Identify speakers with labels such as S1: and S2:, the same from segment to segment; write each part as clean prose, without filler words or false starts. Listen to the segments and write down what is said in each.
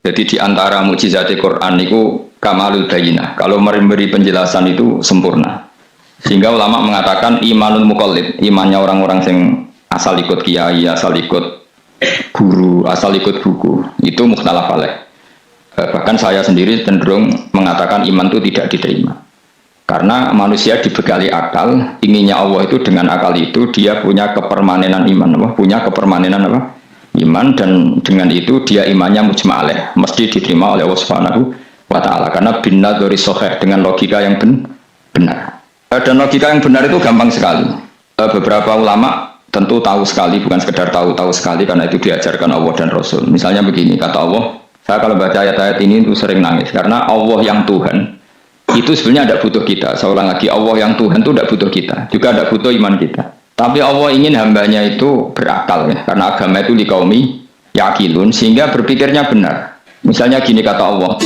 S1: Jadi di antara mukjizat Quran itu kamalul bayinah. Kalau memberi penjelasan itu sempurna. Sehingga ulama mengatakan imanul muqallid, imannya orang-orang yang asal ikut kiai, asal ikut guru, asal ikut buku, itu mukhtalaf alaih. Bahkan saya sendiri cenderung mengatakan iman itu tidak diterima. Karena manusia dibekali akal, inginnya Allah itu dengan akal itu dia punya kepermanenan iman, punya kepermanenan apa? Iman, dan dengan itu dia imannya mujma' alaih, mesti diterima oleh Allah Subhanahu wa ta'ala karena binna dari soheh, dengan logika yang benar. Dan logika yang benar itu gampang sekali. Beberapa ulama tentu tahu sekali, bukan sekedar tahu sekali karena itu diajarkan Allah dan Rasul. Misalnya begini, kata Allah, saya kalau baca ayat-ayat ini itu sering nangis karena Allah yang Tuhan itu sebenarnya tidak butuh kita. Saya ulang lagi, Allah yang Tuhan itu tidak butuh kita, juga tidak butuh iman kita. Tapi Allah ingin hambanya itu berakal ya, karena agama itu liqaumi yaqilun, sehingga berpikirnya benar. Misalnya gini kata Allah.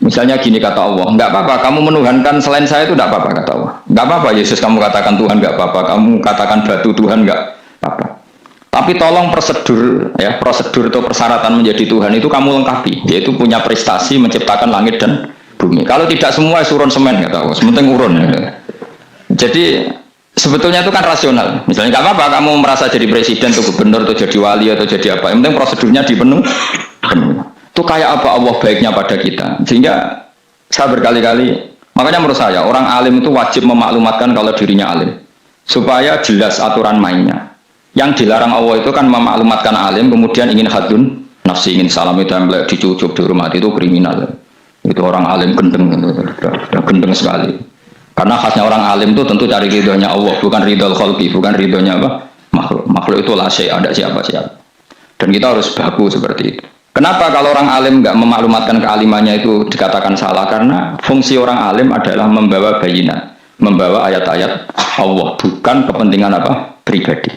S1: Misalnya gini kata Allah, enggak apa-apa kamu menuhankan selain saya itu enggak apa-apa kata Allah. Enggak apa-apa Yesus kamu katakan Tuhan, enggak apa-apa kamu katakan batu Tuhan, enggak apa-apa. Tapi tolong prosedur ya, prosedur atau persyaratan menjadi Tuhan itu kamu lengkapi, yaitu punya prestasi menciptakan langit dan bumi. Kalau tidak semua urun semen kata Allah, sementing urun. Ya. Jadi sebetulnya itu kan rasional. Misalnya enggak apa-apa kamu merasa jadi presiden atau gubernur atau jadi wali atau jadi apa, yang penting prosedurnya dipenuhi. Itu kayak apa Allah baiknya pada kita. Sehingga saya berkali-kali, makanya menurut saya orang alim itu wajib memaklumatkan kalau dirinya alim supaya jelas aturan mainnya. Yang dilarang Allah itu kan memaklumatkan alim kemudian ingin hadun nafsi, ingin salam itu template dicucuk dihormati, itu kriminal. Itu orang alim gendeng, gendeng sekali. Karena khasnya orang alim itu tentu cari ridhonya Allah, bukan ridhol khalqi, bukan ridhonya apa? Makhluk itu la syai', ada siapa-siapa. Dan kita harus baku seperti itu. Kenapa kalau orang alim nggak memaklumatkan kealimannya itu dikatakan salah? Karena fungsi orang alim adalah membawa bayinat, membawa ayat-ayat Allah, bukan kepentingan apa? Pribadi.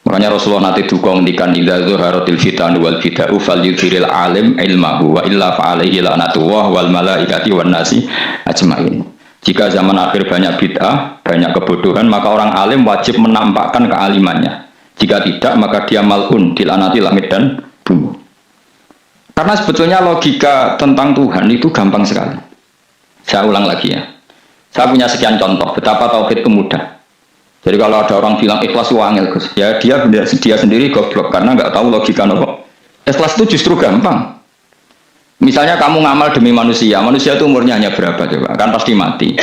S1: Makanya Rasulullah nanti dukung ngendikan idza zuharatil fitan wal bid'u falyudhiril alim ilmahu wa illa fa'alaihi la'natullah wal malaikati wan nasi ajmain. Jika zaman akhir banyak bid'ah, banyak kebodohan, maka orang alim wajib menampakkan kealimannya. Jika tidak, maka dia mal'un, dilaknati langit dan bumi. Karena sebetulnya logika tentang Tuhan itu gampang sekali. Saya ulang lagi ya. Saya punya sekian contoh betapa tauhid itu mudah. Jadi kalau ada orang bilang ikhlas wangil, ya dia sendiri goblok karena nggak tahu logika nopo. Ikhlas itu justru gampang. Misalnya kamu ngamal demi manusia itu umurnya hanya berapa coba? Kan pasti mati.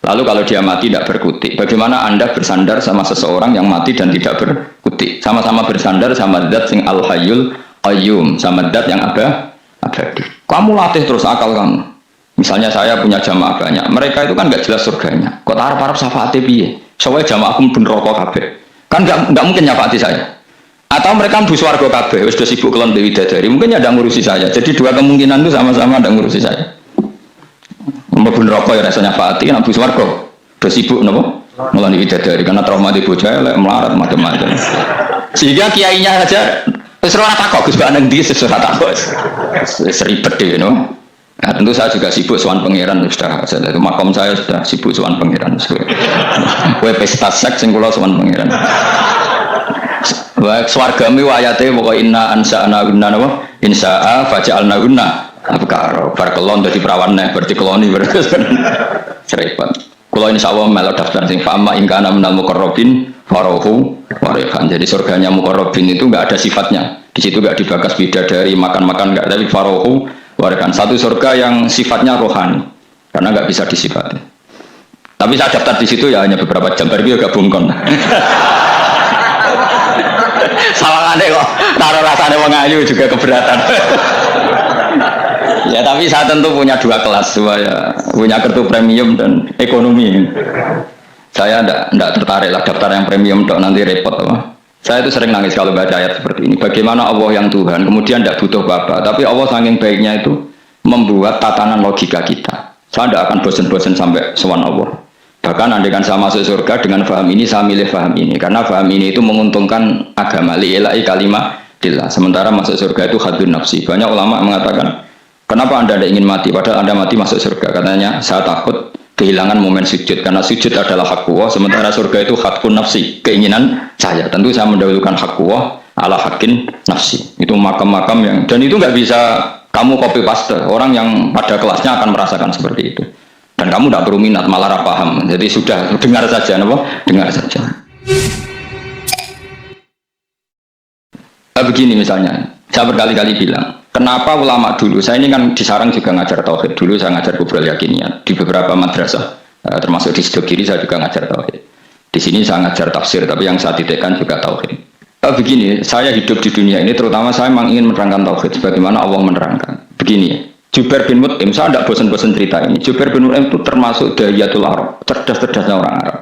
S1: Lalu kalau dia mati tidak berkutik, bagaimana Anda bersandar sama seseorang yang mati dan tidak berkutik? Sama-sama bersandar sama zat sing al-hayyul qayyum, sama zat yang abadi. Kamu latih terus akal kamu. Misalnya saya punya jamaah banyak, mereka itu kan nggak jelas surganya. Kok harap syafaatnya piye? Soalnya jamaahku pun rokok kabeh. Kan nggak mungkin nyafaati saya. Atau mereka mlebu swarga kabeh, wis do sibuk kelon dewi dadari. Mungkin ada ngurusi saya. Jadi dua kemungkinan itu sama-sama ada ngurusi saya. Mlebu neraka ya rasanya nyafaati, nek mlebu swarga do sibuk napa? Kelon dewi dadari karena trauma di bocah elek melarat macam-macam. Sehingga kiainya saja wis ora takok Gus Baneng ndi wis ora takok. Wis ribet deh, no. Nah, tentu saya juga sibuk sowan pangeran sudah. Itu makom saya sudah sibuk sowan pangeran. Kowe pesta seks sing kula sowan pangeran. Wa swargami wa ayate pokoke inna ansa'na gunna napa? Insa'a faja'alna gunna. Abkar bar kelon dadi perawan neh berarti keloni berarti. Serepet. Kula insyaallah melok daftar sing fa'ama ingkana minal muqarrabin farohu warihan. Jadi surganya muqarrabin itu enggak ada sifatnya. Di situ enggak dibakas bidadari, makan-makan enggak, tapi farohu warihan. Satu surga yang sifatnya rohani. Karena enggak bisa disifati. Tapi saya daftar di situ ya hanya beberapa jam, baru juga gabungkan. Sawangane kok taruh rasane wong ayu juga keberatan. Ya tapi saya tentu punya dua kelas, punya kartu premium dan ekonomi. Saya tidak tertarik lah daftar yang premium dok, nanti repot apa. Saya itu sering nangis kalau baca ayat seperti ini. Bagaimana Allah yang Tuhan kemudian tidak butuh Bapa, tapi Allah saking baiknya itu membuat tatanan logika kita. Saya tidak akan bosan-bosan sampai sowan Allah. Bahkan andaikan saya masuk surga dengan faham ini, saya milih faham ini karena faham ini itu menguntungkan agama li'ilai kalimah dillah. Sementara masuk surga itu hadun nafsi. Banyak ulama mengatakan Kenapa Anda tidak ingin mati? Padahal Anda mati masuk surga. Katanya, saya takut kehilangan momen sujud. Karena sujud adalah hak Allah, sementara surga itu hakun nafsi, keinginan saya. Tentu saya mendahulukan hak Allah ala hakin nafsi. Itu makam-makam yang, dan itu nggak bisa kamu copy paste. Orang yang pada kelasnya akan merasakan seperti itu. Dan kamu tidak perlu minat, malah paham. Jadi sudah, dengar saja, dengar saja. Nah, begini misalnya, saya berkali-kali bilang, kenapa ulama dulu, saya ini kan di Sarang juga ngajar tauhid, dulu saya ngajar kubrul yakiniyat, di beberapa madrasah, termasuk di Sidogiri saya juga ngajar tauhid. Di sini saya ngajar tafsir, tapi yang saya titikkan juga tauhid. Begini, saya hidup di dunia ini, terutama saya memang ingin menerangkan tauhid, sebagaimana Allah menerangkan. Begini, Jubair bin Mut'im, saya tidak bosan-bosan cerita ini. Jubair bin Mut'im itu termasuk Dahiyatul Arab, cerdas-cerdasnya orang Arab.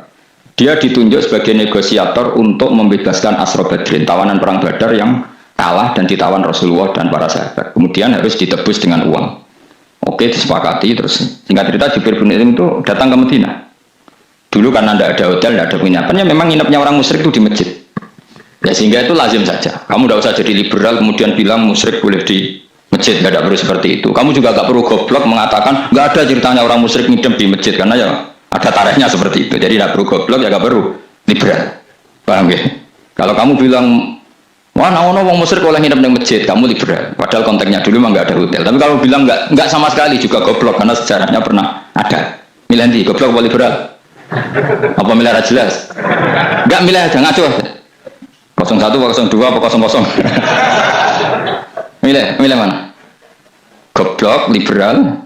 S1: Dia ditunjuk sebagai negosiator untuk membebaskan Asra Badrin, tawanan perang Badar yang kalah dan ditawan Rasulullah dan para sahabat. Kemudian harus ditebus dengan uang. Oke, disepakati. Terus singkat cerita Jubair bin Mut'im itu datang ke Madinah. Dulu karena tidak ada hotel, tidak ada penginapan, ya memang nginepnya orang musyrik itu di masjid. Ya sehingga itu lazim saja. Kamu tidak usah jadi liberal kemudian bilang musyrik boleh di masjid, tidak perlu seperti itu. Kamu juga tidak perlu goblok mengatakan nggak ada ceritanya orang musyrik ngidam di masjid, karena ya ada tarikhnya seperti itu. Jadi tidak perlu goblok, ya nggak perlu liberal. Paham ya? Kalau kamu bilang wah, orang musyrik oleh ngidam di masjid, kamu liberal. Padahal konteksnya dulu memang nggak ada hotel. Tapi kalau bilang nggak sama sekali juga goblok, karena sejarahnya pernah ada. Milih nanti goblok apa liberal? Apa milih jelas? Nggak milih aja ngaco. 01, 02, apa 00? Milih mana? Goblok, liberal,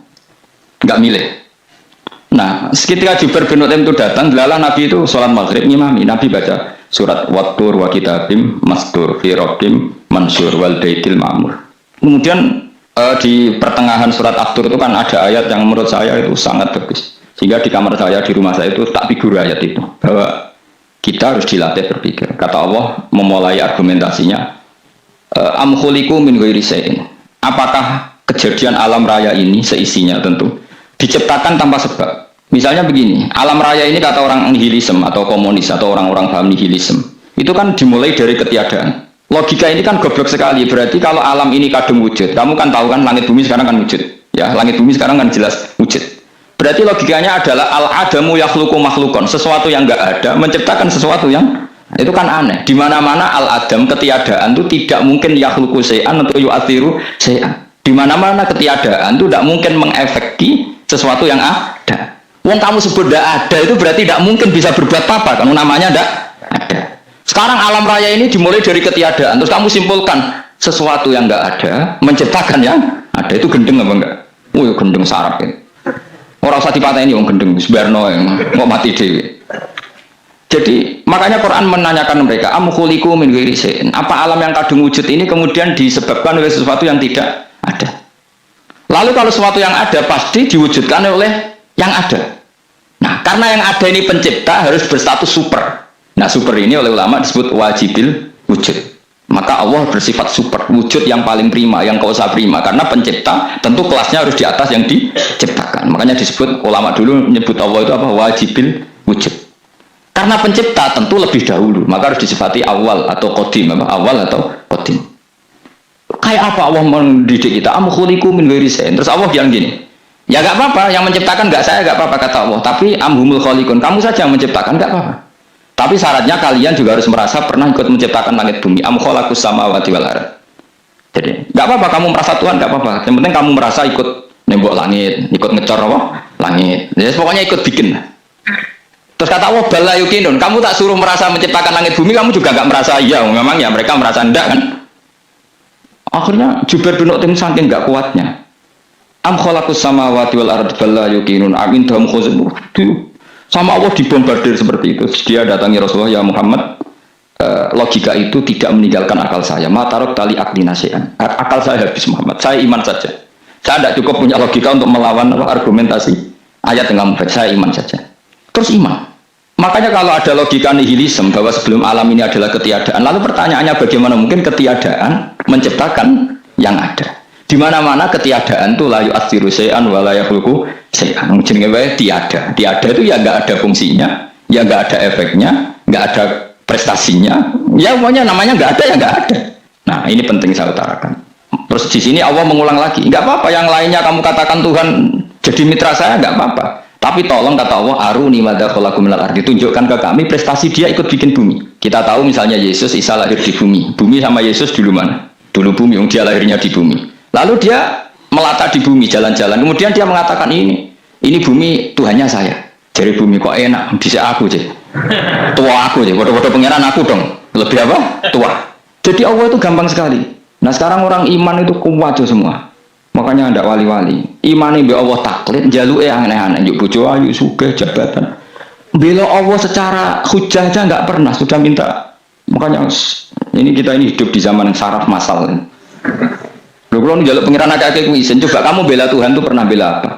S1: nggak milih. Nah, ketika Jubair bin Mut'im itu datang, delalah Nabi itu sholat maghrib ngimami. Nabi baca surat Wattur wa kitabim mastur fi rabbim mansur wal baitil ma'mur. Kemudian di pertengahan surat At-Tur itu kan ada ayat yang menurut saya itu sangat bagus. Sehingga di kamar saya, di rumah saya itu tak figur ayat itu, bahwa kita harus dilatih berpikir. Kata Allah memulai argumentasinya, am khuliqu min ghairi syai'in. Apakah kejadian alam raya ini seisinya tentu diciptakan tanpa sebab? Misalnya begini, alam raya ini kata orang nihilisme atau komunis atau orang-orang paham nihilisme, itu kan dimulai dari ketiadaan. Logika ini kan goblok sekali. Berarti kalau alam ini kadung wujud, kamu kan tahu kan langit bumi sekarang kan wujud. Ya, langit bumi sekarang kan jelas wujud. Berarti logikanya adalah al-adamu yakhluqu makhlukon, sesuatu yang enggak ada menciptakan sesuatu yang itu kan aneh. Di mana-mana al-adam ketiadaan itu tidak mungkin yakhluqu syai'an atau yu'athiru syai'an. Di mana-mana ketiadaan itu tidak mungkin mengefeki sesuatu yang ada. Wong kamu sebut tidak ada itu berarti tidak mungkin bisa berbuat apa-apa, kan namanya tidak ada. Sekarang alam raya ini dimulai dari ketiadaan, terus kamu simpulkan sesuatu yang enggak ada menciptakan yang ada, itu gendeng apa enggak? Oh, gendeng sarap ya. Orang usah dipatahin wong gendeng, sebarno yang mau mati dewi. Jadi makanya Quran menanyakan mereka, am khuliqu min ghairi syai'in. Apa alam yang kadung wujud ini kemudian disebabkan oleh sesuatu yang tidak ada? Lalu kalau sesuatu yang ada pasti diwujudkan oleh yang ada. Nah, karena yang ada ini pencipta harus berstatus super. Nah, super ini oleh ulama disebut wajibil wujud. Maka Allah bersifat super, wujud yang paling prima, yang kausa prima. Karena pencipta tentu kelasnya harus di atas yang diciptakan. Makanya disebut, ulama dulu menyebut Allah itu apa? Wajibil wujud. Karena pencipta tentu lebih dahulu, maka harus disifati awal atau qadim, awal atau qadim. Kayak apa Allah mendidik kita? Am khuliqu min ghairi syai'in. Terus Allah bilang gini, ya gak apa-apa, yang menciptakan gak saya, gak apa-apa kata Allah. Tapi amhumul khaliqun, kamu saja yang menciptakan, gak apa-apa. Tapi syaratnya kalian juga harus merasa pernah ikut menciptakan langit bumi. Am khalaqus samawati wal ardh. Jadi, enggak apa-apa kamu merasa Tuhan, enggak apa-apa. Yang penting kamu merasa ikut nembok langit, ikut ngecor apa? Langit. Jadi pokoknya ikut bikin. Terus kata Allah, bala yukinun. Kamu tak suruh merasa menciptakan langit bumi, kamu juga enggak merasa iya. Memang ya mereka merasa enggak kan? Akhirnya Jubair bin Mut'im saking enggak kuatnya. Am khalaqus samawati wal ardh bala yukinun. Amin dahum khuzun. Sama Allah dibombardir seperti itu. Dia datangi Rasulullah, ya Muhammad, logika itu tidak meninggalkan akal saya. Matarok tali akli nasihan. Akal saya habis Muhammad. Saya iman saja. Saya tidak cukup punya logika untuk melawan argumentasi ayat yang kamu baca. Saya iman saja. Terus iman. Makanya kalau ada logika nihilisme bahwa sebelum alam ini adalah ketiadaan, lalu pertanyaannya bagaimana mungkin ketiadaan menciptakan yang ada? Di mana-mana ketiadaan itu la yu'athiru syai'an wa la yakhluqu syai'an. Jenenge wae tiada. Tiada itu ya enggak ada fungsinya, ya enggak ada efeknya, enggak ada prestasinya. Ya pokoknya namanya enggak ada ya enggak ada. Nah, ini penting saya utarakan. Terus di sini Allah mengulang lagi, nggak apa-apa yang lainnya kamu katakan Tuhan jadi mitra saya, nggak apa-apa. Tapi tolong kata Allah, aruni madza khalaqu minal ardi, tunjukkan ke kami prestasi dia ikut bikin bumi. Kita tahu misalnya Yesus, Isa lahir di bumi. Bumi sama Yesus dulu mana? Dulu bumi, dia lahirnya di bumi. Lalu dia melata di bumi, jalan-jalan. Kemudian dia mengatakan ini bumi Tuhannya saya. Jadi bumi kok enak, bisa aku sih. Tua aku sih, bodoh-bodoh pangeran aku dong. Lebih apa? Tua. Jadi Allah itu gampang sekali. Nah sekarang orang iman itu kuat semua. Makanya ada wali-wali. Imani be Allah taklid, jaluke aneh-aneh. Yuk bojo ayu sugih jabatan. Bela Allah secara hujah aja nggak pernah, sudah minta. Makanya kita ini hidup di zaman saraf massal. Loh kalau njaluk pangeran akeh-akeh kuwi isin, coba kamu bela Tuhan tuh pernah bela apa?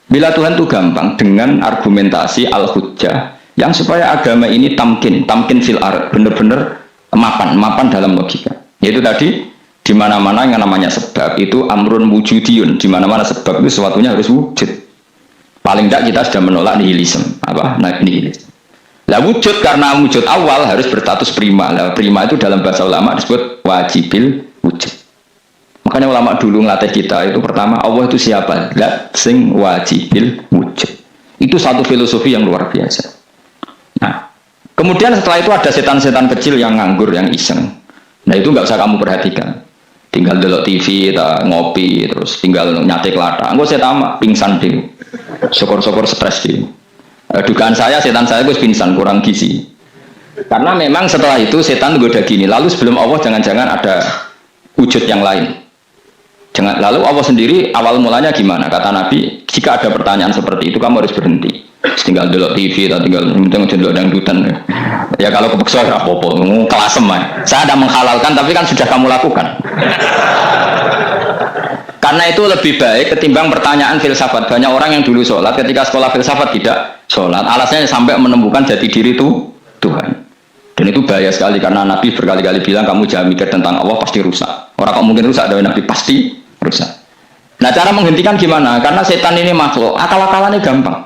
S1: Bela Tuhan tuh gampang dengan argumentasi al-hujjah yang supaya agama ini tamkin fil ard, bener-bener mapan dalam logika. Yaitu tadi di mana-mana yang namanya sebab itu amrun wujudiyun, di mana-mana sebab itu sesuatunya harus wujud. Paling tidak kita sudah menolak nihilisme. Apa? Nah, nihilisme. Lah wujud karena wujud awal harus berstatus prima. Lah prima itu dalam bahasa ulama disebut wajibil wujud. Makanya ulama dulu ngelatih kita itu pertama Allah itu siapa? Zat sing wajibil wujud. Itu satu filosofi yang luar biasa. Nah, kemudian setelah itu ada setan-setan kecil yang nganggur, yang iseng. Nah itu nggak usah kamu perhatikan. Tinggal delok TV, ngopi, terus tinggal nyatek lata. Enggak saya tamak, pingsan deh. Syukur-syukur stres deh. Dugaan saya, setan saya gue pingsan, kurang gizi. Karena memang setelah itu setan gue udah gini. Lalu sebelum Allah jangan-jangan ada wujud yang lain. Lalu Allah sendiri awal mulanya gimana? Kata Nabi, jika ada pertanyaan seperti itu kamu harus berhenti. Tinggal delok TV atau tinggal delok dangdutan. Ya kalau kepeksa ya apa-apa, kelasem ya. Saya tidak menghalalkan tapi kan sudah kamu lakukan. Karena itu lebih baik ketimbang pertanyaan filsafat. Banyak orang yang dulu sholat ketika sekolah filsafat tidak sholat. Alasannya sampai menemukan jati diri itu Tuhan. Dan itu bahaya sekali karena Nabi berkali-kali bilang kamu jangan mikir tentang Allah pasti rusak. Orang kok mungkin rusak dari Nabi pasti rusak. Nah cara menghentikan gimana? Karena setan ini makhluk, akal-akalannya gampang.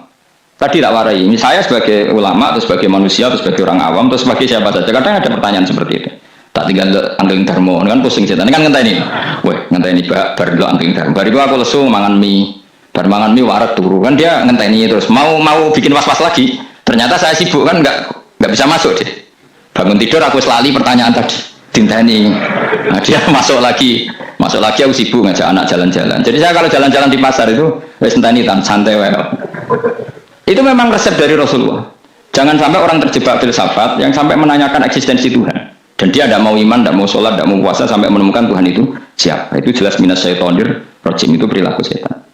S1: Tadi tak warai, saya sebagai ulama, atau sebagai manusia, atau sebagai orang awam, atau sebagai siapa saja, kadang ada pertanyaan seperti itu. Tak tinggal angling darmo, kan pusing setan, ini kan ngenteni. Weh, ngenteni baru angling darmo. Baru itu aku lesu mangan mie, baru mangan mie warat turu, kan dia ngenteni terus. Mau bikin was-was lagi, ternyata saya sibuk kan nggak bisa masuk deh. Bangun tidur aku selali pertanyaan tadi, tinteni. Nah, dia masuk lagi aku sibuk ngajak anak jalan-jalan. Jadi saya kalau jalan-jalan di pasar itu, wes ngenteni santai wae. Itu memang resep dari Rasulullah. Jangan sampai orang terjebak filsafat yang sampai menanyakan eksistensi Tuhan. Dan dia tidak mau iman, tidak mau sholat, tidak mau puasa sampai menemukan Tuhan itu siapa. Itu jelas minas syaitonir rajim, itu perilaku setan.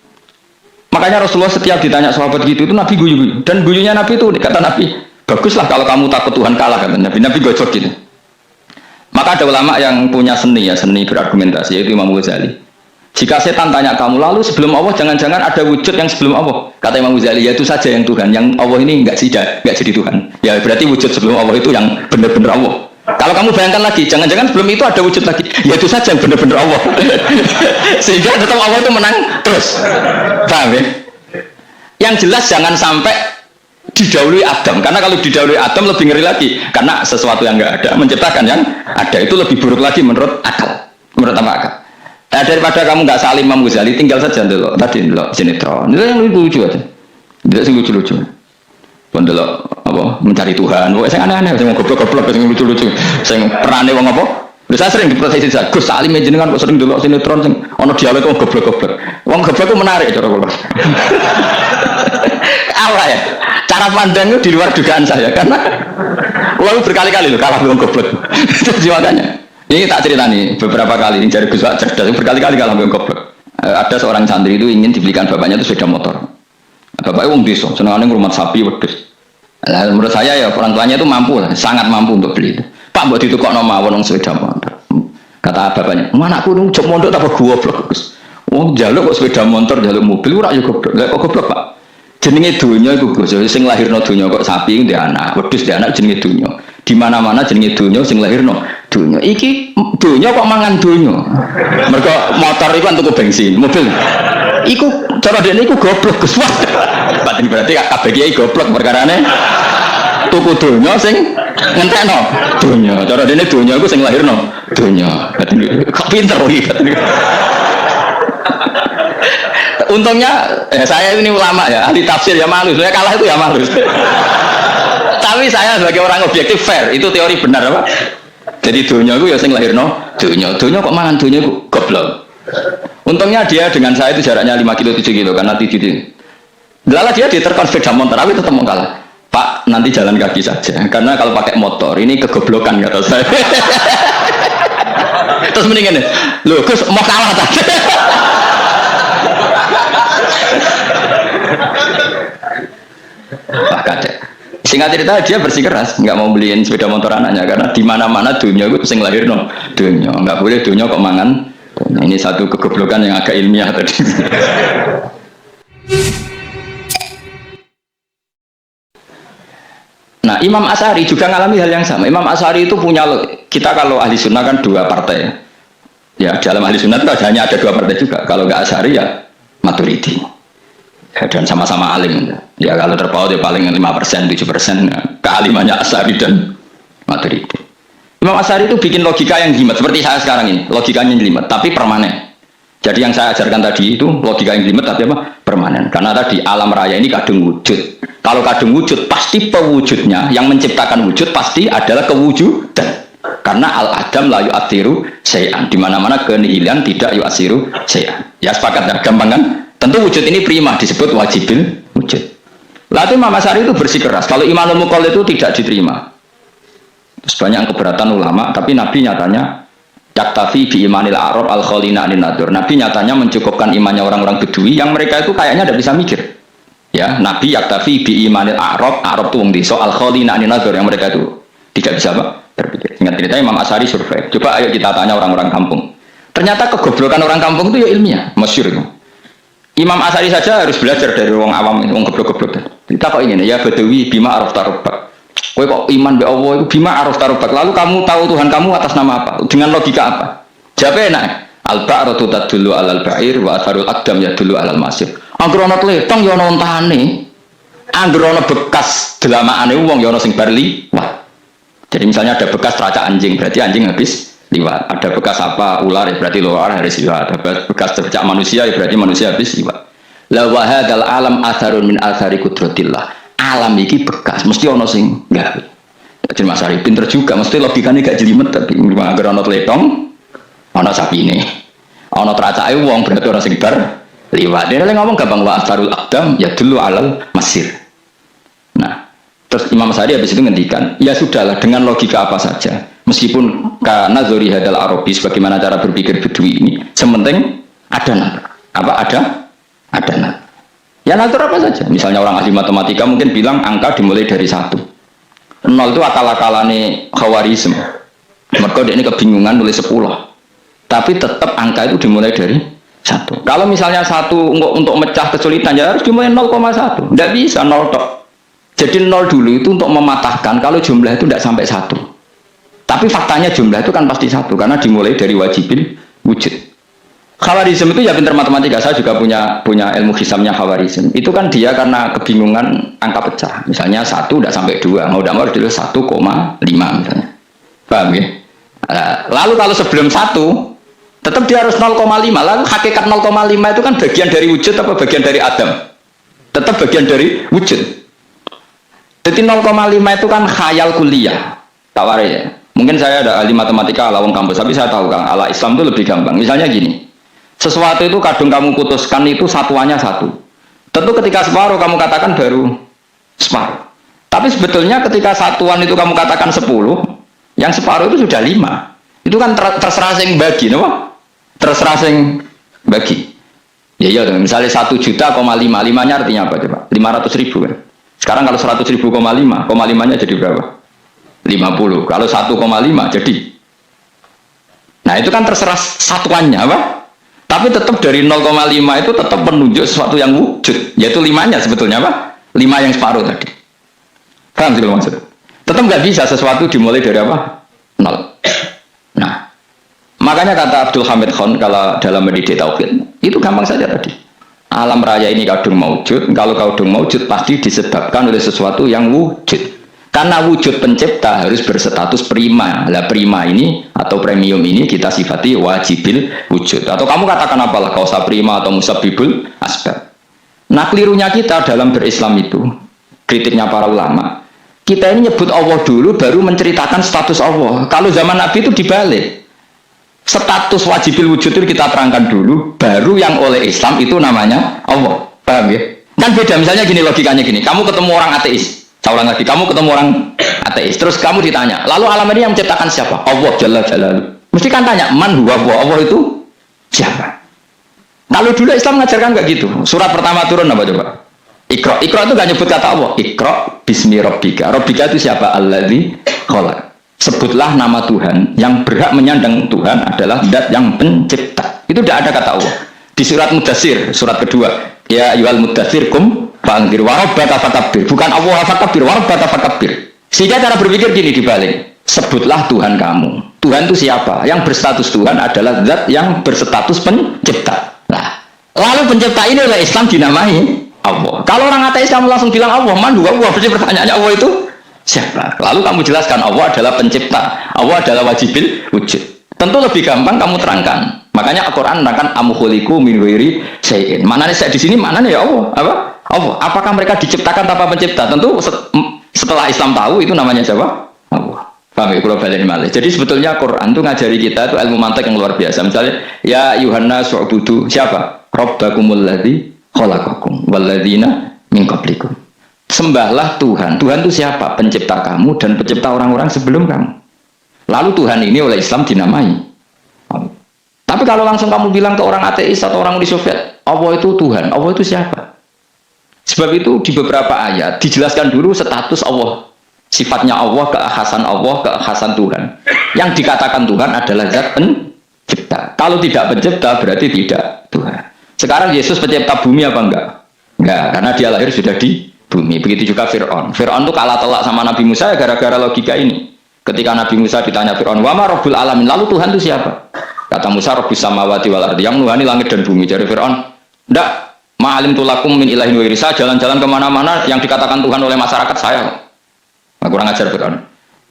S1: Makanya Rasulullah setiap ditanya sahabat gitu itu Nabi guyu-guyu. Dan guyunya Nabi itu kata Nabi, baguslah kalau kamu takut Tuhan kalah kata Nabi. Nabi gojok gitu. Maka ada ulama yang punya seni berargumentasi yaitu Imam Ghazali. Jika setan tanya kamu, lalu sebelum Allah jangan-jangan ada wujud yang sebelum Allah. Kata Imam Ghazali, ya itu saja yang Tuhan. Yang Allah ini nggak jadi Tuhan. Ya berarti wujud sebelum Allah itu yang benar-benar Allah. Kalau kamu bayangkan lagi, jangan-jangan sebelum itu ada wujud lagi. Ya itu saja yang benar-benar Allah. Sehingga tetap Allah itu menang terus. Paham ya? Yang jelas jangan sampai didahului Adam. Karena kalau didahului Adam lebih ngeri lagi. Karena sesuatu yang nggak ada menciptakan yang ada itu lebih buruk lagi menurut akal. Menurut akal. Nah, daripada kamu nggak salim Imam Ghazali, tinggal saja dulu. Tadi dulu sinetron, itu yang lucu aja. Tidak sih lucu-lucu. Dulu apa mencari Tuhan. Saya aneh-aneh, saya mau goblok-goblok, saya lucu-lucu. Saya perane wong apa? Saya sering diproses saya. Gus Salim jenengan kok sering dulu sinetron, sing ono dialog kok goblok-goblok. Wong goblok itu menarik cara kula. Apa ya? Cara pandang itu di luar dugaan saya karena lalu berkali-kali loh kalah wong goblok. Itu makanya. Ini tak cerita nih beberapa kali ini dari Gus Wak cerdas berkali-kali kalau ambil goblok. Ada seorang santri itu ingin dibelikan bapaknya itu sepeda motor. Bapaknya wong desa, senengane ngrumat sapi wedhus. Nah, menurut saya ya orang tuanya itu mampu lah, sangat mampu untuk beli itu. Pak mbok ditukokno mawon wong sepeda motor. Kata bapaknya, "Anakku nu jek mondok tak goblok, Gus." Wong njaluk kok sepeda motor, njaluk mobil ora ya goblok. Lah kok goblok, Pak? Jenenge donya iku Gus, sing lahirno donya kok sapi ndek anak, wedhus ndek anak jenenge donya. Di mana-mana jenenge donya sing lahirno donya. Iki donya kok mangan donya. Mergo motor iku kan tuku bensin, mobil. Iku cara dekne iku goblok Gus. Berarti kabeh kiai goblok perkarane tuku donya sing Ngentekno dunya. Cara dene dunya iku sing lahirno dunya. Kok pinter iki. Untungnya saya ini ulama ya, ahli tafsir ya malu. Saya kalah itu ya malu. Tapi saya sebagai orang objektif fair, itu teori benar apa? Jadi dunia itu ya sing lahirno dunia kok mangan dunia itu goblok. Untungnya dia dengan saya itu jaraknya 5 kilo 7 kilo karena titik. Lala dia diterkon sepeda motor, tapi tetap mau kalah. Pak, nanti jalan kaki saja. Karena kalau pakai motor ini kegoblokan kata saya. Terus mendingan loh, Gus mau kalah tadi. Pak Kadek. Singkat cerita dia bersikeras nggak mau beliin sepeda motor anaknya karena di mana-mana dunia itu sing lahir no dunia nggak boleh dunia kok mangan. Nah, ini satu kegoblokan yang agak ilmiah tadi. Nah, Imam Asy'ari juga mengalami hal yang sama. Imam Asy'ari itu punya, kita kalau ahli sunnah kan 2 partai. Ya, dalam ahli sunnah itu hanya ada 2 partai juga. Kalau nggak Asy'ari ya Maturidi. Ya, dan sama-sama alim. Ya kalau terpaut ya paling 5%, 7%. Kealimannya Asy'ari dan Maturidi. Imam Asy'ari itu bikin logika yang jelimet seperti saya sekarang ini. Logikanya jelimet, tapi permanen. Jadi yang saya ajarkan tadi itu logika yang jelimet tapi apa? Permanen. Karena tadi alam raya ini kadung wujud. Kalau kadung wujud pasti pewujudnya yang menciptakan wujud pasti adalah kewujudan. Karena al-adam la yu'athiru syai'an. Di mana-mana kenihilan tidak yu'athiru syai'an. Ya sepakat ya, gampang kan? Tentu wujud ini prima disebut wajibil wujud. Lalu Imam Asy'ari itu bersikeras. Kalau imanul muqallid itu tidak diterima. Terus banyak keberatan ulama, tapi Nabi nyatanya yaktafi bi imanil a'rab al-khalina anin nadur. Nabi nyatanya mencukupkan imannya orang-orang Bedui yang mereka itu kayaknya tidak bisa mikir. Ya, Nabi yaktafi bi imanil a'rab itu wong desa al-khalina anin nadur yang mereka itu tidak bisa apa? Berpikir. Ingat cerita Imam Asy'ari survei. Coba ayo kita tanya orang-orang kampung. Ternyata kegoblokan orang kampung itu ya ilmiah, masyhur itu. Imam Asy'ari saja harus belajar dari orang awam, orang goblok-goblok. Kita kok ingin ya Badawi bima araf tarubak. Kowe kok iman be Allah itu bima araf tarubak. Lalu kamu tahu Tuhan kamu atas nama apa? Dengan logika apa? Jawabnya enak. Al-ba'ratu tadullu 'alal ba'ir wa atharul aqdam yadullu 'alal masir. Angger ana tletong ya ana ontane. Angger ana bekas delamaane wong ya ana sing bar liwat. Jadi misalnya ada bekas teracak anjing, berarti anjing habis liwat. Ada bekas apa ular ya berarti ular harus liwat. Ada bekas tercak manusia ya berarti manusia habis liwat. La wa hadzal alam atharun min athari qudratillah. Alam iki bekas mesti ana sing gawe. Jadi Mas Ari pinter juga mesti logikane gak jelimet tapi agar ana tletong ana sapine. Ana teracake wong berarti ora sing bar liwat. Dia ngomong gampang wa atharul aqdam ya dulu alal masir. Nah, terus Imam Asy'ari habis itu ngendikan, ya sudahlah dengan logika apa saja. Meskipun karena zori hadal arabi sebagaimana cara berpikir Bedui ini, sementing ada nalar. Apa ada? Ada nalar. Ya nalar apa saja. Misalnya orang ahli matematika mungkin bilang angka dimulai dari 1. 0 itu akal-akalane Khawarizm. Mereka ini kebingungan nulis 10. Tapi tetap angka itu dimulai dari 1. Kalau misalnya 1 untuk mecah kesulitan ya harus dimulai 0,1. Tidak bisa 0 tok. Jadi 0 dulu itu untuk mematahkan kalau jumlah itu tidak sampai 1. Tapi faktanya jumlah itu kan pasti 1 karena dimulai dari wajibil wujud. Khawarizm itu ya pintar matematika. Saya juga punya ilmu hisamnya Khawarizm. Itu kan dia karena kebingungan angka pecah. Misalnya 1 tidak sampai 2. Mau tidak mau dulu 1,5 misalnya. Paham ya? Lalu kalau sebelum 1 tetap dia harus 0,5. Lalu hakikat 0,5 itu kan bagian dari wujud apa bagian dari Adam? Tetap bagian dari wujud. Jadi 0,5 itu kan khayal kuliah. Tawari ya. Mungkin saya ada ahli matematika ala wong kampus, tapi saya tahu kan ala Islam itu lebih gampang. Misalnya gini, sesuatu itu kadung kamu putuskan itu satuannya 1. Tentu ketika separuh kamu katakan baru separuh. Tapi sebetulnya ketika satuan itu kamu katakan 10, yang separuh itu sudah 5. Itu kan terserah sing bagi, no? Terserah sing bagi. Ya iya, misalnya 1 juta, 5 nya artinya apa coba? 500.000 kan? Sekarang kalau 100.000, 5 nya jadi berapa? 50. Kalau 1,5 jadi. Nah itu kan terserah satuannya apa? Tapi tetap dari 0,5 itu tetap menunjuk sesuatu yang wujud. Yaitu 5-nya sebetulnya apa? 5 yang separuh tadi. Paham sih maksud? Tetap nggak bisa sesuatu dimulai dari apa? 0. Nah, makanya kata Abdul Hamid Khan kalau dalam mendidik tauhid itu gampang saja tadi. Alam raya ini kadung maujud. Kalau kadung maujud pasti disebabkan oleh sesuatu yang wujud. Karena wujud pencipta harus berstatus prima. Lah prima ini atau premium ini kita sifati wajibil wujud. Atau kamu katakan apalah kausa prima atau musabbibul asbab. Nah kelirunya kita dalam berislam itu, kritiknya para ulama, kita ini nyebut Allah dulu baru menceritakan status Allah. Kalau zaman Nabi itu dibalik. Status wajibil wujud itu kita terangkan dulu, baru yang oleh Islam itu namanya Allah. Paham ya? Kan beda, misalnya gini logikanya gini, kamu ketemu orang ateis. Saya ulang lagi, kamu ketemu orang ateis, terus kamu ditanya, lalu alam ini yang menciptakan siapa? Allah Jalla Jalaluhu. Mesti kan tanya, man huwa Allah itu siapa? Kalau dulu Islam mengajarkan nggak gitu. Surat pertama turun apa coba? Iqra. Iqra itu nggak nyebut kata Allah. Iqra bismi rabbika. Rabbika itu siapa? Alladzi khalaq. Sebutlah nama Tuhan. Yang berhak menyandang Tuhan adalah zat yang pencipta. Itu tidak ada kata Allah. Di surat Mudatsir, surat kedua, ya ayyuhal mudatsir kum fa'anzir wa rabbaka fakabbir. Bukan Allah fakabbir, wa rabbaka fakabbir. Sehingga cara berpikir gini dibalik. Sebutlah Tuhan kamu. Tuhan itu siapa? Yang berstatus Tuhan adalah zat yang berstatus pencipta. Nah, lalu pencipta ini oleh Islam dinamai Allah. Kalau orang ateis kamu langsung bilang Allah, man huwa Allah. Berarti pertanyaannya Allah itu siapa? Lalu kamu jelaskan Allah adalah pencipta. Allah adalah wajibil wujud. Tentu lebih gampang kamu terangkan. Makanya Al-Quran menerangkan amkhuliku min ghairi syai'in. Mananya saya di sini, mananya ya Allah. Apa? Allah. Apakah mereka diciptakan tanpa pencipta? Tentu setelah Islam tahu itu namanya siapa? Allah. Paham ya? Kalau balik malih. Jadi sebetulnya Quran itu ngajari kita itu ilmu mantik yang luar biasa. Misalnya ya Yuhanna su'budu siapa? Rabbakumul ladzi khalaqakum walladzina min qablikum. Sembahlah Tuhan. Tuhan itu siapa? Pencipta kamu dan pencipta orang-orang sebelum kamu. Lalu Tuhan ini oleh Islam dinamai. Tapi kalau langsung kamu bilang ke orang ateis atau orang Uni Soviet, Allah itu Tuhan, Allah itu siapa? Sebab itu di beberapa ayat dijelaskan dulu status Allah, sifatnya Allah, keakhasan Tuhan. Yang dikatakan Tuhan adalah zat pencipta. Kalau tidak pencipta berarti tidak Tuhan. Sekarang Yesus pencipta bumi apa enggak? Enggak, karena dia lahir sudah di bumi. Begitu juga Fir'aun. Fir'aun itu kalah telak sama Nabi Musa ya gara-gara logika ini. Ketika Nabi Musa ditanya Fir'aun, wa ma rabbul alamin, lalu Tuhan itu siapa? Kata Musa, rabbus samawati wal ardi, yang nuhani langit dan bumi. Jadi Fir'aun, enggak, ma'alim tulakum min ilahin wa irisa, jalan-jalan kemana-mana yang dikatakan Tuhan oleh masyarakat saya. Nah, kurang ajar Fir'aun.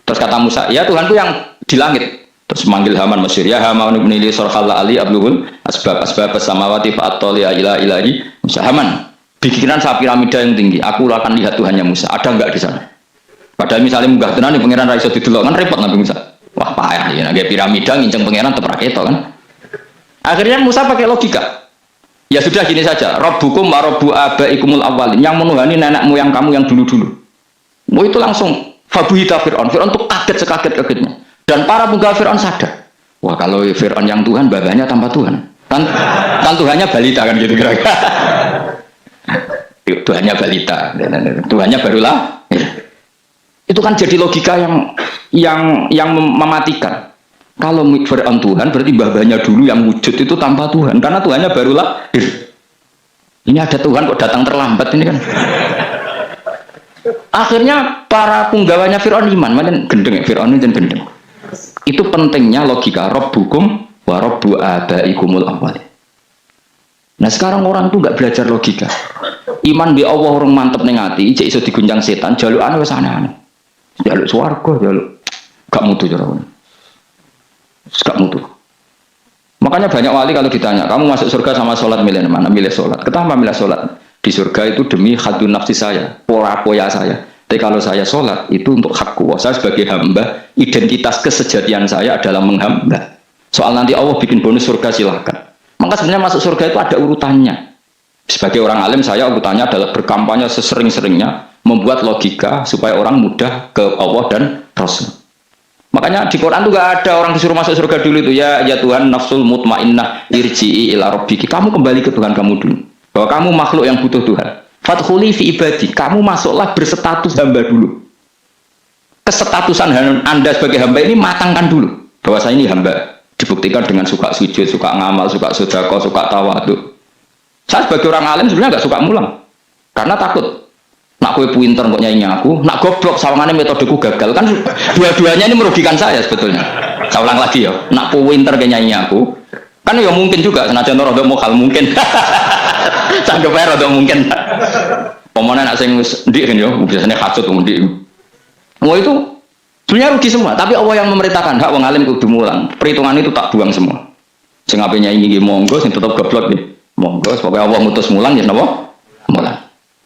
S1: Terus kata Musa, ya Tuhan itu yang di langit. Terus manggil Haman Mesir, ya Haman ibn Ili sorhalla ali abluhul asbab samawati fa'atoli ila ilahi Musa. Haman, bikinan saya piramida yang tinggi, aku akan lihat Tuhannya Musa. Ada enggak di sana? Padahal misalnya munggah tenan pangeran ra iso didelok kan repot Nabi Musa. Wah payah ya, nggak piramida nginceng pangeran tetap rakyat kan. Akhirnya Musa pakai logika. Ya sudah gini saja. Rabbukum wa rabbu abaikumul awwalin. Yang menuhani nenek moyang kamu yang dulu-dulu. Mau itu langsung fabuhita Fir'aun. Fir'aun tuh kaget sekaget-kagetnya. Dan para penggawa Fir'aun sadar. Wah kalau Fir'aun yang Tuhan, babanya tanpa Tuhan. Kan Tuhannya balita kan gitu kira-kira. Tuhannya balita. Tuhannya barulah. Itu kan jadi logika yang mematikan. Kalau Fir'aun Tuhan berarti babanya dulu yang wujud itu tanpa Tuhan, karena Tuhannya baru lahir. Ini ada Tuhan kok datang terlambat ini kan. Akhirnya para punggawanya Fir'aun iman, macam gendeng ya Fir'aun itu gendeng. Itu pentingnya logika Rabbukum wa rabbu abaikumul awwalin. Nah sekarang orang tuh nggak belajar logika. Iman di Allah orang mantep ning ati, cek iso diguncang setan, jalukane wis aneh-aneh. Jaluk swarga, jaluk gak mutu cara. Gak mutu. Makanya banyak wali kalau ditanya, kamu masuk surga sama sholat milih mana? Milih sholat. Kenapa milih sholat? Di surga itu demi hadun nafsi saya, pola-poya saya. Tapi kalau saya sholat itu untuk hakku. Saya sebagai hamba, identitas kesejatian saya adalah menghamba. Soal nanti Allah bikin bonus surga silahkan. Maka sebenarnya masuk surga itu ada urutannya. Sebagai orang alim saya urutannya adalah berkampanye sesering-seringnya, membuat logika supaya orang mudah ke Allah dan Rasul. Makanya di Quran tuh gak ada orang disuruh masuk surga dulu itu ya Tuhan nafsul mutmainnah irji'i ila rabbiki. Kamu kembali ke Tuhan kamu dulu. Bahwa kamu makhluk yang butuh Tuhan. Fadkhuli fi ibadi. Kamu masuklah berstatus hamba dulu. Kesetatusan Anda sebagai hamba ini matangkan dulu. Bahwa saya ini hamba. Dibuktikan dengan suka sujud, suka ngamal, suka sedekah, suka tawadhu. Saya sebagai orang alim sebenarnya gak suka mulang. Karena takut. Nak kue pinter kok nyanyi aku, nak goblok sawangannya metodeku gagal kan dua-duanya ini merugikan saya sebetulnya. Saya ulang lagi ya, nak kue pinter kayak nyanyi aku, kan ya mungkin juga senajan orang mau hal mungkin, sanggup aja orang mungkin. Pemenang nak sing di kan ya, biasanya kasut di. Mau itu sebenarnya rugi semua, tapi Allah yang memerintahkan hak wong alim kudu mulang. Perhitungan itu tak buang semua. Sing ape nyanyi nggih monggo, sing tetep goblok nggih. Monggo, supaya Allah ngutus mulang ya napa? Mulang.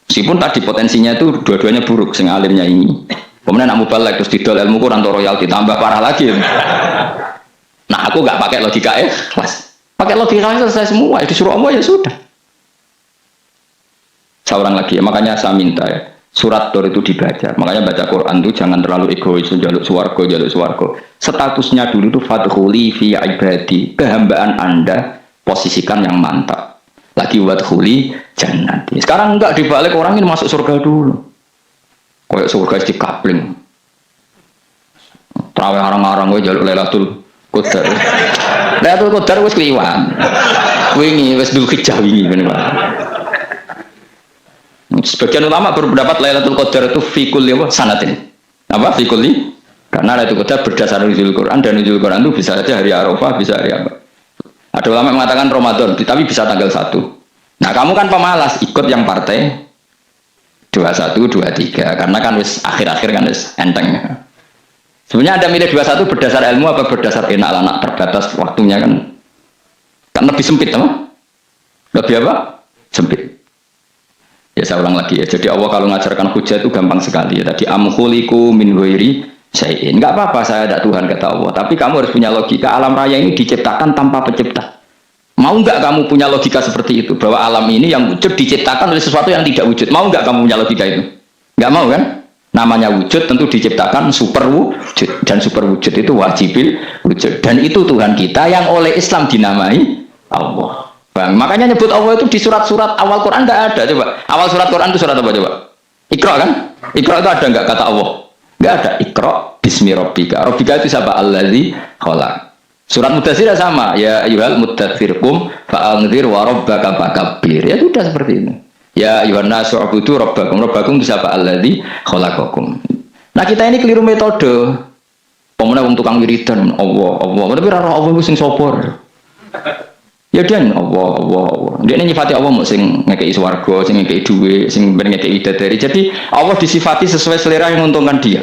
S1: Meskipun tadi potensinya itu dua-duanya buruk, sing alimnya ini. Kemudian nak mubalek terus didol ilmu Quran atau royalti tambah parah lagi. Nah aku nggak pakai logika ikhlas, pakai logika selesai semua. Disuruh Allah ya sudah. Seorang lagi, makanya saya minta ya, surat Tur itu dibaca. Makanya baca Quran itu jangan terlalu egois, jaluk swarga. Statusnya dulu itu fadkhuli fi ibadi, kehambaan Anda posisikan yang mantap. Lagi wadkhuli jannati. Sekarang enggak, dibalik orang ini masuk surga dulu. Kayak surga di kapling. Terawih arang-arang gue jaluk Lailatul Qadar. Lailatul Qadar wis kliwan. Wingi wis Dzulhijjah wingi ngene Pak. Sebagian ulama berpendapat Lailatul Qadar itu fi kulli sanatin. Apa fi kulli? Karena Lailatul Qadar berdasar nuzul Quran, dan nuzul Quran itu bisa saja hari Arafah, bisa hari apa. Ada ulama mengatakan Ramadan, tapi bisa tanggal 1. Nah, kamu kan pemalas, ikut yang partai 21, 23, karena kan wis akhir-akhir kan wis enteng. Sebenarnya Anda milih 21 berdasar ilmu apa berdasar enak anak terbatas waktunya kan? Kan lebih sempit, apa? Lebih apa? Sempit. Ya saya ulang lagi ya. Jadi Allah kalau mengajarkan hujah itu gampang sekali ya. Tadi amkhuliku min ghairi syai'in. Enggak apa-apa saya ada Tuhan kata Allah, tapi kamu harus punya logika. Alam raya ini diciptakan tanpa pencipta. Mau enggak kamu punya logika seperti itu, bahwa alam ini yang wujud diciptakan oleh sesuatu yang tidak wujud? Mau enggak kamu punya logika itu? Enggak mau kan? Namanya wujud tentu diciptakan super wujud, dan super wujud itu wajibil wujud, dan itu Tuhan kita yang oleh Islam dinamai Allah. Bang, makanya nyebut Allah itu di surat-surat awal Quran enggak ada. Coba awal surat Quran itu surat apa coba? Iqra kan? Iqra itu ada enggak kata Allah? Enggak ada. Iqra bismi rabbika. Rabbika itu siapa? Allazi khalaq. Surat Mudatsir sama, ya ayyuhal mudatsir qum fa'anzir wa rabbaka fakabbir. Ya sudah seperti itu. Ya ayyuhan nasu ubudu rabbakum. Rabbakum itu siapa? Allazi khalaqakum. Nah, kita ini keliru metode. Pemene wong tukang wiridan Allah. Tapi ora Allah sing sopor. Ya dia Allah. Dia ini nyifati Allah mau sing ngekei swarga, sing ngekei dhuwit, sing ben ngekei bidadari. Jadi Allah disifati sesuai selera yang menguntungkan dia.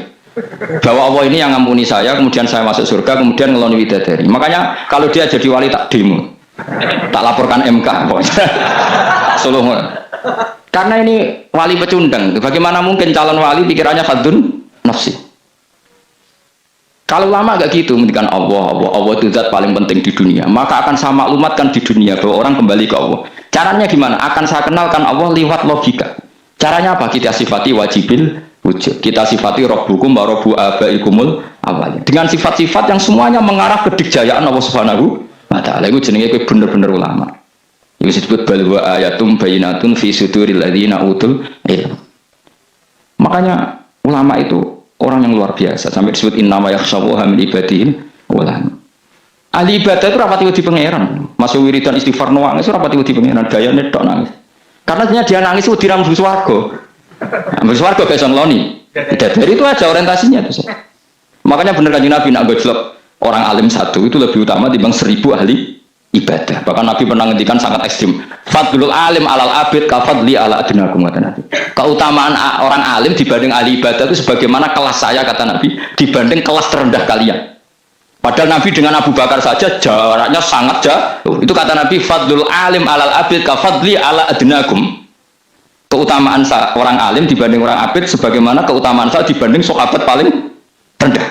S1: Bahwa Allah ini yang ngampuni saya, kemudian saya masuk surga, kemudian ngeloni bidadari. Makanya kalau dia jadi wali tak demo, tak laporkan MK. Suluh. Karena ini wali pecundang. Bagaimana mungkin calon wali pikirannya fadun nafsi? Kalau lama agak gitu, mendikan Allah itu zat paling penting di dunia. Maka akan saya maklumatkan di dunia bahwa orang kembali ke Allah. Caranya gimana? Akan saya kenalkan Allah lewat logika. Caranya apa? Kita sifati wajibil wujud. Kita sifati rabbukum wa rabbu abaikumul awalin. Dengan sifat-sifat yang semuanya mengarah ke dikjayaan Allah Subhanahu wa taala. Itu jenenge kowe bener-bener ulama. Itu disebut bal wa ayatum bayyinatun fi suduril ladzina utul ilm. Makanya ulama itu orang yang luar biasa, sampai disebut innama yakhshallaha min ibadihil ulama. Ahli ibadah itu rapati wedi pangeran. Masuk wiridan istighfar nangis rapati wedi pangeran, gayane tok nangis. Karena dia nangis wedi ra mlebu swarga. Ambil swarga gak iso ngloni. Dari itu aja orientasinya itu. Makanya benar Kanjeng Nabi nak gojlok orang alim satu itu lebih utama dibanding 1000 ahli ibadah. Bahkan Nabi pernah ngendikan sangat ekstrim. Fadlul alim alal abid ka fadli ala adnakum kata Nabi. Keutamaan orang alim dibanding ahli ibadah itu sebagaimana kelas saya kata Nabi dibanding kelas terendah kalian. Padahal Nabi dengan Abu Bakar saja jaraknya sangat jauh. Itu kata Nabi fadlul alim alal abid ka fadli ala adnakum. Keutamaan orang alim dibanding orang abid sebagaimana keutamaan saya dibanding sahabat paling rendah.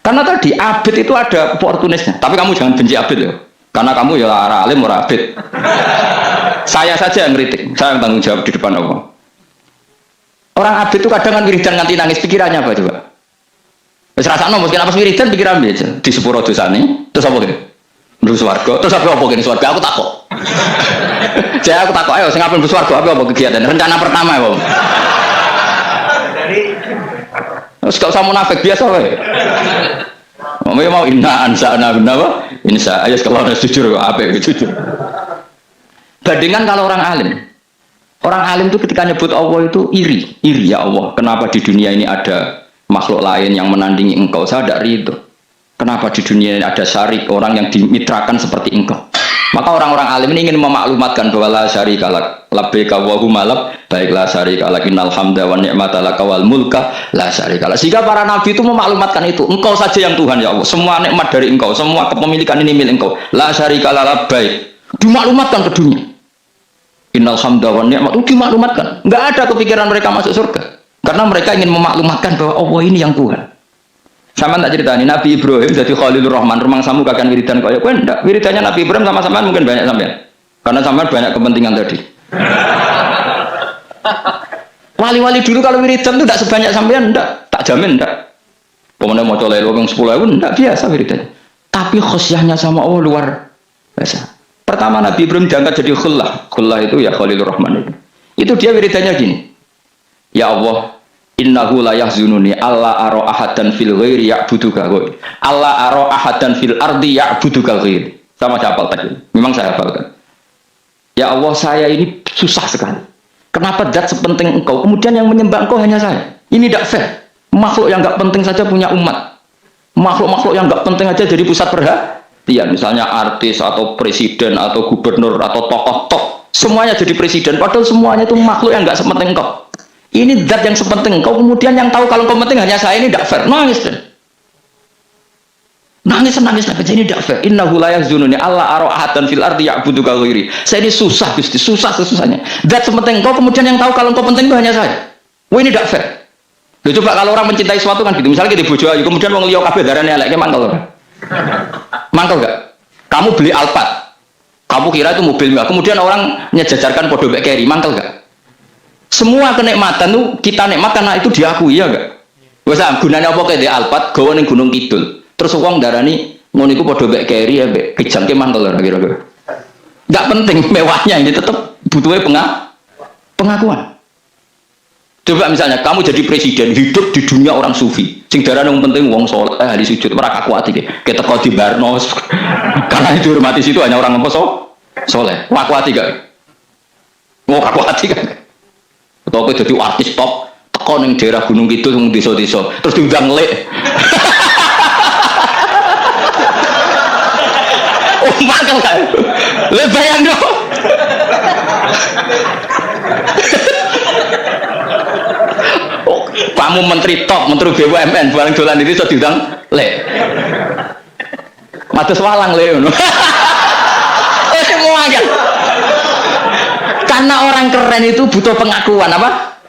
S1: Karena tadi abid itu ada oportunisnya. Tapi kamu jangan benci abid ya. Karena kamu ya orang alim orang abid. Saya saja yang kritik. Saya yang tanggung jawab di depan Allah. Orang abid itu kadang kan wiridan nganti nangis, pikirannya apa coba? Wis rasane mungkin apa wiridan pikiran aja di sepuro dosane. Terus apa gitu? Mlebu swarga. Terus apa kene swarga? Aku takok. Jadi aku takut, ayo sing ngapain besar apa kegiatan rencana pertama ya, Bang. Terus gak usah munafik biasa wae. Mau inna ansa'na apa? Insya ayo kalau harus jujur kok apa jujur. Bandingan kalau orang alim. Orang alim itu ketika nyebut Allah itu iri ya Allah. Kenapa di dunia ini ada makhluk lain yang menandingi engkau? Saya tidak ridho. Kenapa di dunia ini ada syarik orang yang dimitrakan seperti engkau? Maka orang-orang alim ini ingin memaklumatkan bahwa la syarika lak labbaika wa huma labbaik la syarika lak innal hamda wa ni'mata laka wal mulka la syarika lak. Sehingga para nabi itu memaklumatkan itu, engkau saja yang Tuhan ya Allah, semua nikmat dari engkau, semua kepemilikan ini milik engkau, la syarika lak labbaik. Dimaklumatkan ke dunia. Innal hamda wa ni'mat itu dimaklumatkan. Enggak ada kepikiran mereka masuk surga. Karena mereka ingin memaklumatkan bahwa Allah ini yang Tuhan. Sama tak ceritani Nabi Ibrahim jadi Khalilur Rahman, rumang samu kakek wiridan kaya kowe ndak. Wiridannya Nabi Ibrahim sama sampean mungkin banyak sampean. Karena sampean banyak kepentingan tadi. Wali-wali dulu kalau wiridan itu tidak sebanyak sampean ndak, tak jamin ndak. Pokoknya mau colek wong 10.000 ndak biasa wiridannya. Tapi khosyahnya sama Allah luar biasa. Pertama Nabi Ibrahim diangkat jadi khullah. Khullah itu ya Khalilur Rahman itu. Itu dia wiridannya gini. Ya Allah, innahu la yahzununi alla ara ahadan fil ghairi ya'buduka ghairi. Alla ara ahadan fil ardi ya'buduka ghairi. Sama saya hafal tadi. Memang saya hafalkan. Ya Allah, saya ini susah sekali. Kenapa zat sepenting engkau kemudian yang menyembah engkau hanya saya? Ini tidak fair. Makhluk yang enggak penting saja punya umat. Makhluk-makhluk yang enggak penting aja jadi pusat perhatian. Misalnya artis atau presiden atau gubernur atau tokoh-tokoh semuanya jadi presiden padahal semuanya itu makhluk yang enggak sepenting engkau. Ini zat yang sepenting engkau, kemudian yang tahu kalau engkau penting hanya saya, ini tidak fair. Nangis dan nangis ini tidak fair. Innahu la yahzununi alla ara ahadan fil ardi ya'buduka ghairi. Saya ini susah Gusti, susah sesusahnya. Zat sepenting engkau, kemudian yang tahu kalau engkau penting itu hanya saya. Wah ini tidak fair. Loh, coba kalau orang mencintai sesuatu kan gitu. Misalnya kita bojo ayu, kemudian wong liya kabeh darane elek, mangkel ora? Mangkel enggak? Kamu beli Alphard. Kamu kira itu mobil enggak? Kemudian orang nyejajarkan podo mek keri, mangkel enggak? Semua kenikmatan itu kita nikmat karena itu diakui ya enggak? Wes gunanya apa kayak di Alphard gawe ning Gunung Kidul. Terus wong darani ngono iku padha mek keri ya mbek kejangke mangkel ora kira-kira. Enggak penting mewahnya ini tetap butuhnya pengakuan. Coba misalnya kamu jadi presiden hidup di dunia orang sufi. Sing darane wong penting wong saleh ahli sujud ora kaku ati ke. Keteko di Barnos. Karena itu dihormati situ hanya orang apa soleh. Kaku ati gak? Mau kaku ati kan? Atau aku jadi artis top teko ning daerah Gunung Kidul wong desa-desa terus diundang lek. Oh mangkel kan? Le bayang dong. Oh, kamu menteri top, menteri BUMN barang dolan ini sudah diundang lek. Matus walang lek ngono. Mau aja. Karena orang keren itu butuh pengakuan apa?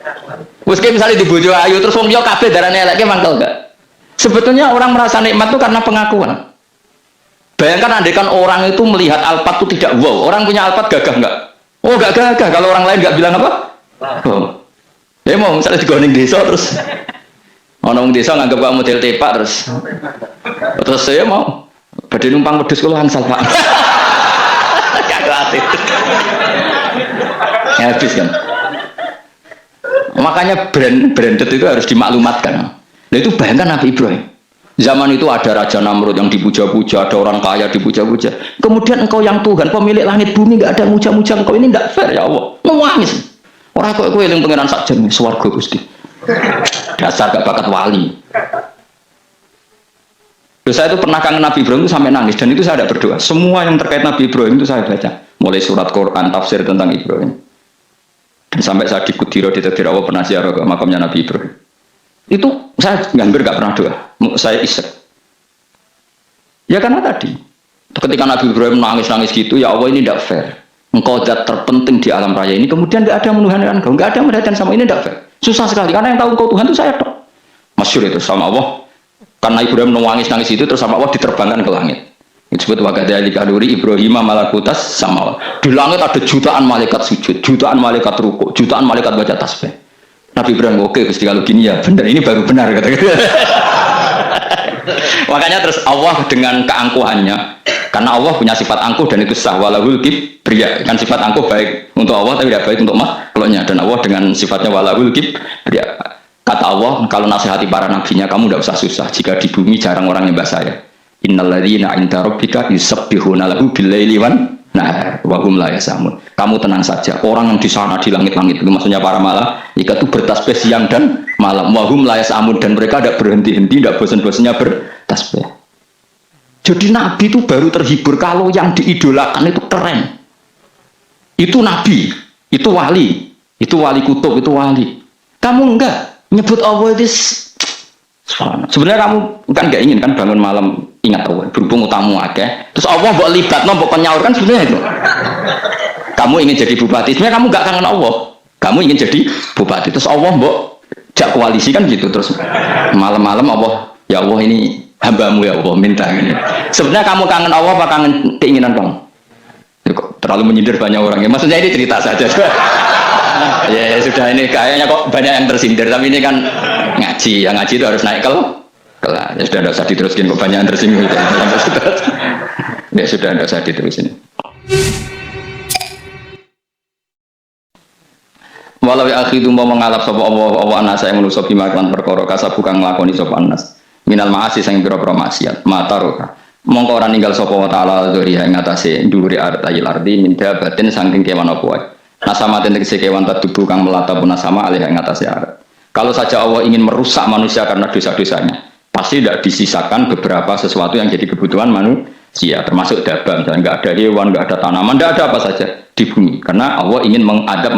S1: Meski misalnya di bojo ayu terus wong liya kabeh darane eleke mangkel enggak? Sebetulnya orang merasa nikmat itu karena pengakuan. Bayangkan andekan orang itu melihat Alphard itu tidak wow, orang punya Alphard gagah enggak? Oh enggak gagah kalau orang lain enggak bilang apa? Oh. Ya mau misalnya di Gunung desa terus orang desa nganggap kamu model tepak terus saya mau badhe numpang wedhus kula angsal Pak. Kagak ya, habis kan. Makanya branded itu harus dimaklumatkan. Nah itu bayangkan Nabi Ibrahim. Zaman itu ada Raja Namrud yang dipuja-puja, ada orang kaya dipuja-puja. Kemudian engkau yang Tuhan, pemilik langit bumi, nggak ada muja-muja engkau, ini tidak fair ya Allah. Nangis. Orang kok kowe eling pangeran sak jane swarga Gusti. Dasar gak bakat wali. Terus saya itu pernah kangen Nabi Ibrahim itu sampai nangis dan itu saya tidak berdoa. Semua yang terkait Nabi Ibrahim itu saya baca. Mulai surat Quran, tafsir tentang Ibrahim. Dan sampai saya di Kudiro, di Tadirawa pernah ziarah ke makamnya Nabi Ibrahim. Itu saya hampir gak pernah doa. Saya isek. Ya karena tadi. Ketika Nabi Ibrahim nangis-nangis gitu, ya Allah ini tidak fair. Engkau zat terpenting di alam raya ini, kemudian gak ada menuhankan engkau. Gak ada merhatian sama ini tidak fair. Susah sekali, karena yang tahu engkau Tuhan itu saya toh. Masyhur itu sama Allah. Karena Ibrahim nangis-nangis itu, terus sama Allah diterbangkan ke langit. Disebut wakadhalika nuri Ibrahim malakutas sama. Di langit ada jutaan malaikat sujud, jutaan malaikat rukuk, jutaan malaikat baca tasbih. Nabi Ibrahim oke, Gusti kalau gini ya benar, ini baru benar kata. Makanya terus Allah dengan keangkuhannya, karena Allah punya sifat angkuh dan itu sah walahul kibriya. Kan sifat angkuh baik untuk Allah tapi tidak baik untuk makhluknya, dan Allah dengan sifatnya walahul kibriya. Kata Allah, kalau nasihati para nabinya kamu tidak usah susah. Jika di bumi jarang orang nyembah saya. Innalladzina 'inda rabbika yusabbihuna lahu bil-laili wan nahar wa hum la yasamun. Kamu tenang saja. Orang yang di sana di langit-langit itu maksudnya para malaikat itu bertasbih siang dan malam. Wa hum la yasamun, dan mereka tidak berhenti-henti, tidak bosan-bosannya bertasbih. Jadi Nabi itu baru terhibur kalau yang diidolakan itu keren. Itu Nabi, itu wali kutub, itu wali. Kamu enggak nyebut Allah itu. Sebenarnya kamu kan enggak ingin kan bangun malam ingat Allah, berhubung utamu akeh. Terus Allah mbok libatno, mbok penyaur kan sebenarnya itu. Kamu ingin jadi bupati, sebenarnya kamu enggak kangen Allah. Kamu ingin jadi bupati, terus Allah mbok jak koalisi kan gitu. Terus malam-malam Allah, ya Allah ini hambamu ya Allah minta ini. Sebenarnya kamu kangen Allah apa kangen keinginan kamu? Ya, kok terlalu menyindir banyak orang ya. Maksudnya ini cerita saja. Ya sudah, ini kayaknya kok banyak yang tersindir, tapi ini kan ngaji, yang ngaji itu harus naik kelas. Ya sudah, tidak usah diteruskin, kok banyak yang tersinggung. Ya sudah, tidak usah diterusin. Walau ya akhidu mau mengalap sapa Allah anas saya manusa bima kan perkara kasab bukan nglakoni sapa anas minal maasi sing pira-pira maksiat mataroka mongko ora ninggal sapa wa taala dzuri ing atase ndhuwure artayil ardi min dabatin saking kewan apa wae nasama tegese kewan tubuh kang melata pun sama alih ing atase arat. Kalau saja Allah ingin merusak manusia karena dosa-dosanya, pasti tidak disisakan beberapa sesuatu yang jadi kebutuhan manusia, termasuk dabang, misalnya nggak ada hewan, nggak ada tanaman, nggak ada apa saja di bumi, karena Allah ingin mengadab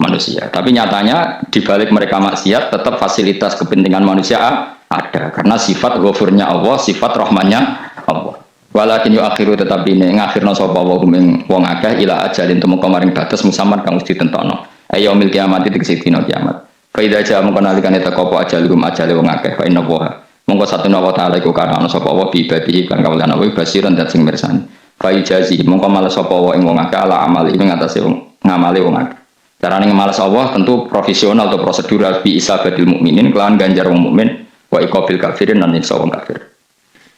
S1: manusia. Tapi nyatanya di balik mereka maksiat tetap fasilitas kepentingan manusia ada, karena sifat ghafurnya Allah, sifat rahmannya Allah. Walakin akhiru tetap ini ngakhirna sapa wa ing wong akeh ila ajalin temu kemaring batas musamman kang mesti ditentokno. Yaumil kiamat tegese dina kiamat. Fa idza jaa mongko nalikane teka apa ajalum ajale wong akeh fa inna wa mongko satuna wa taala iku kana ana sapa wa bi ibadihi kan kawulan wa basiran dan sing mirsani. Fa ijazi mongko males sapa wa ing wong akeh ala amali ing atase wong ngamali wong akeh. Carane males Allah tentu profesional atau prosedural bi isabatil mukminin kelawan ganjar wong mukmin wa iqabil kafirin lan nyiksa wong kafir.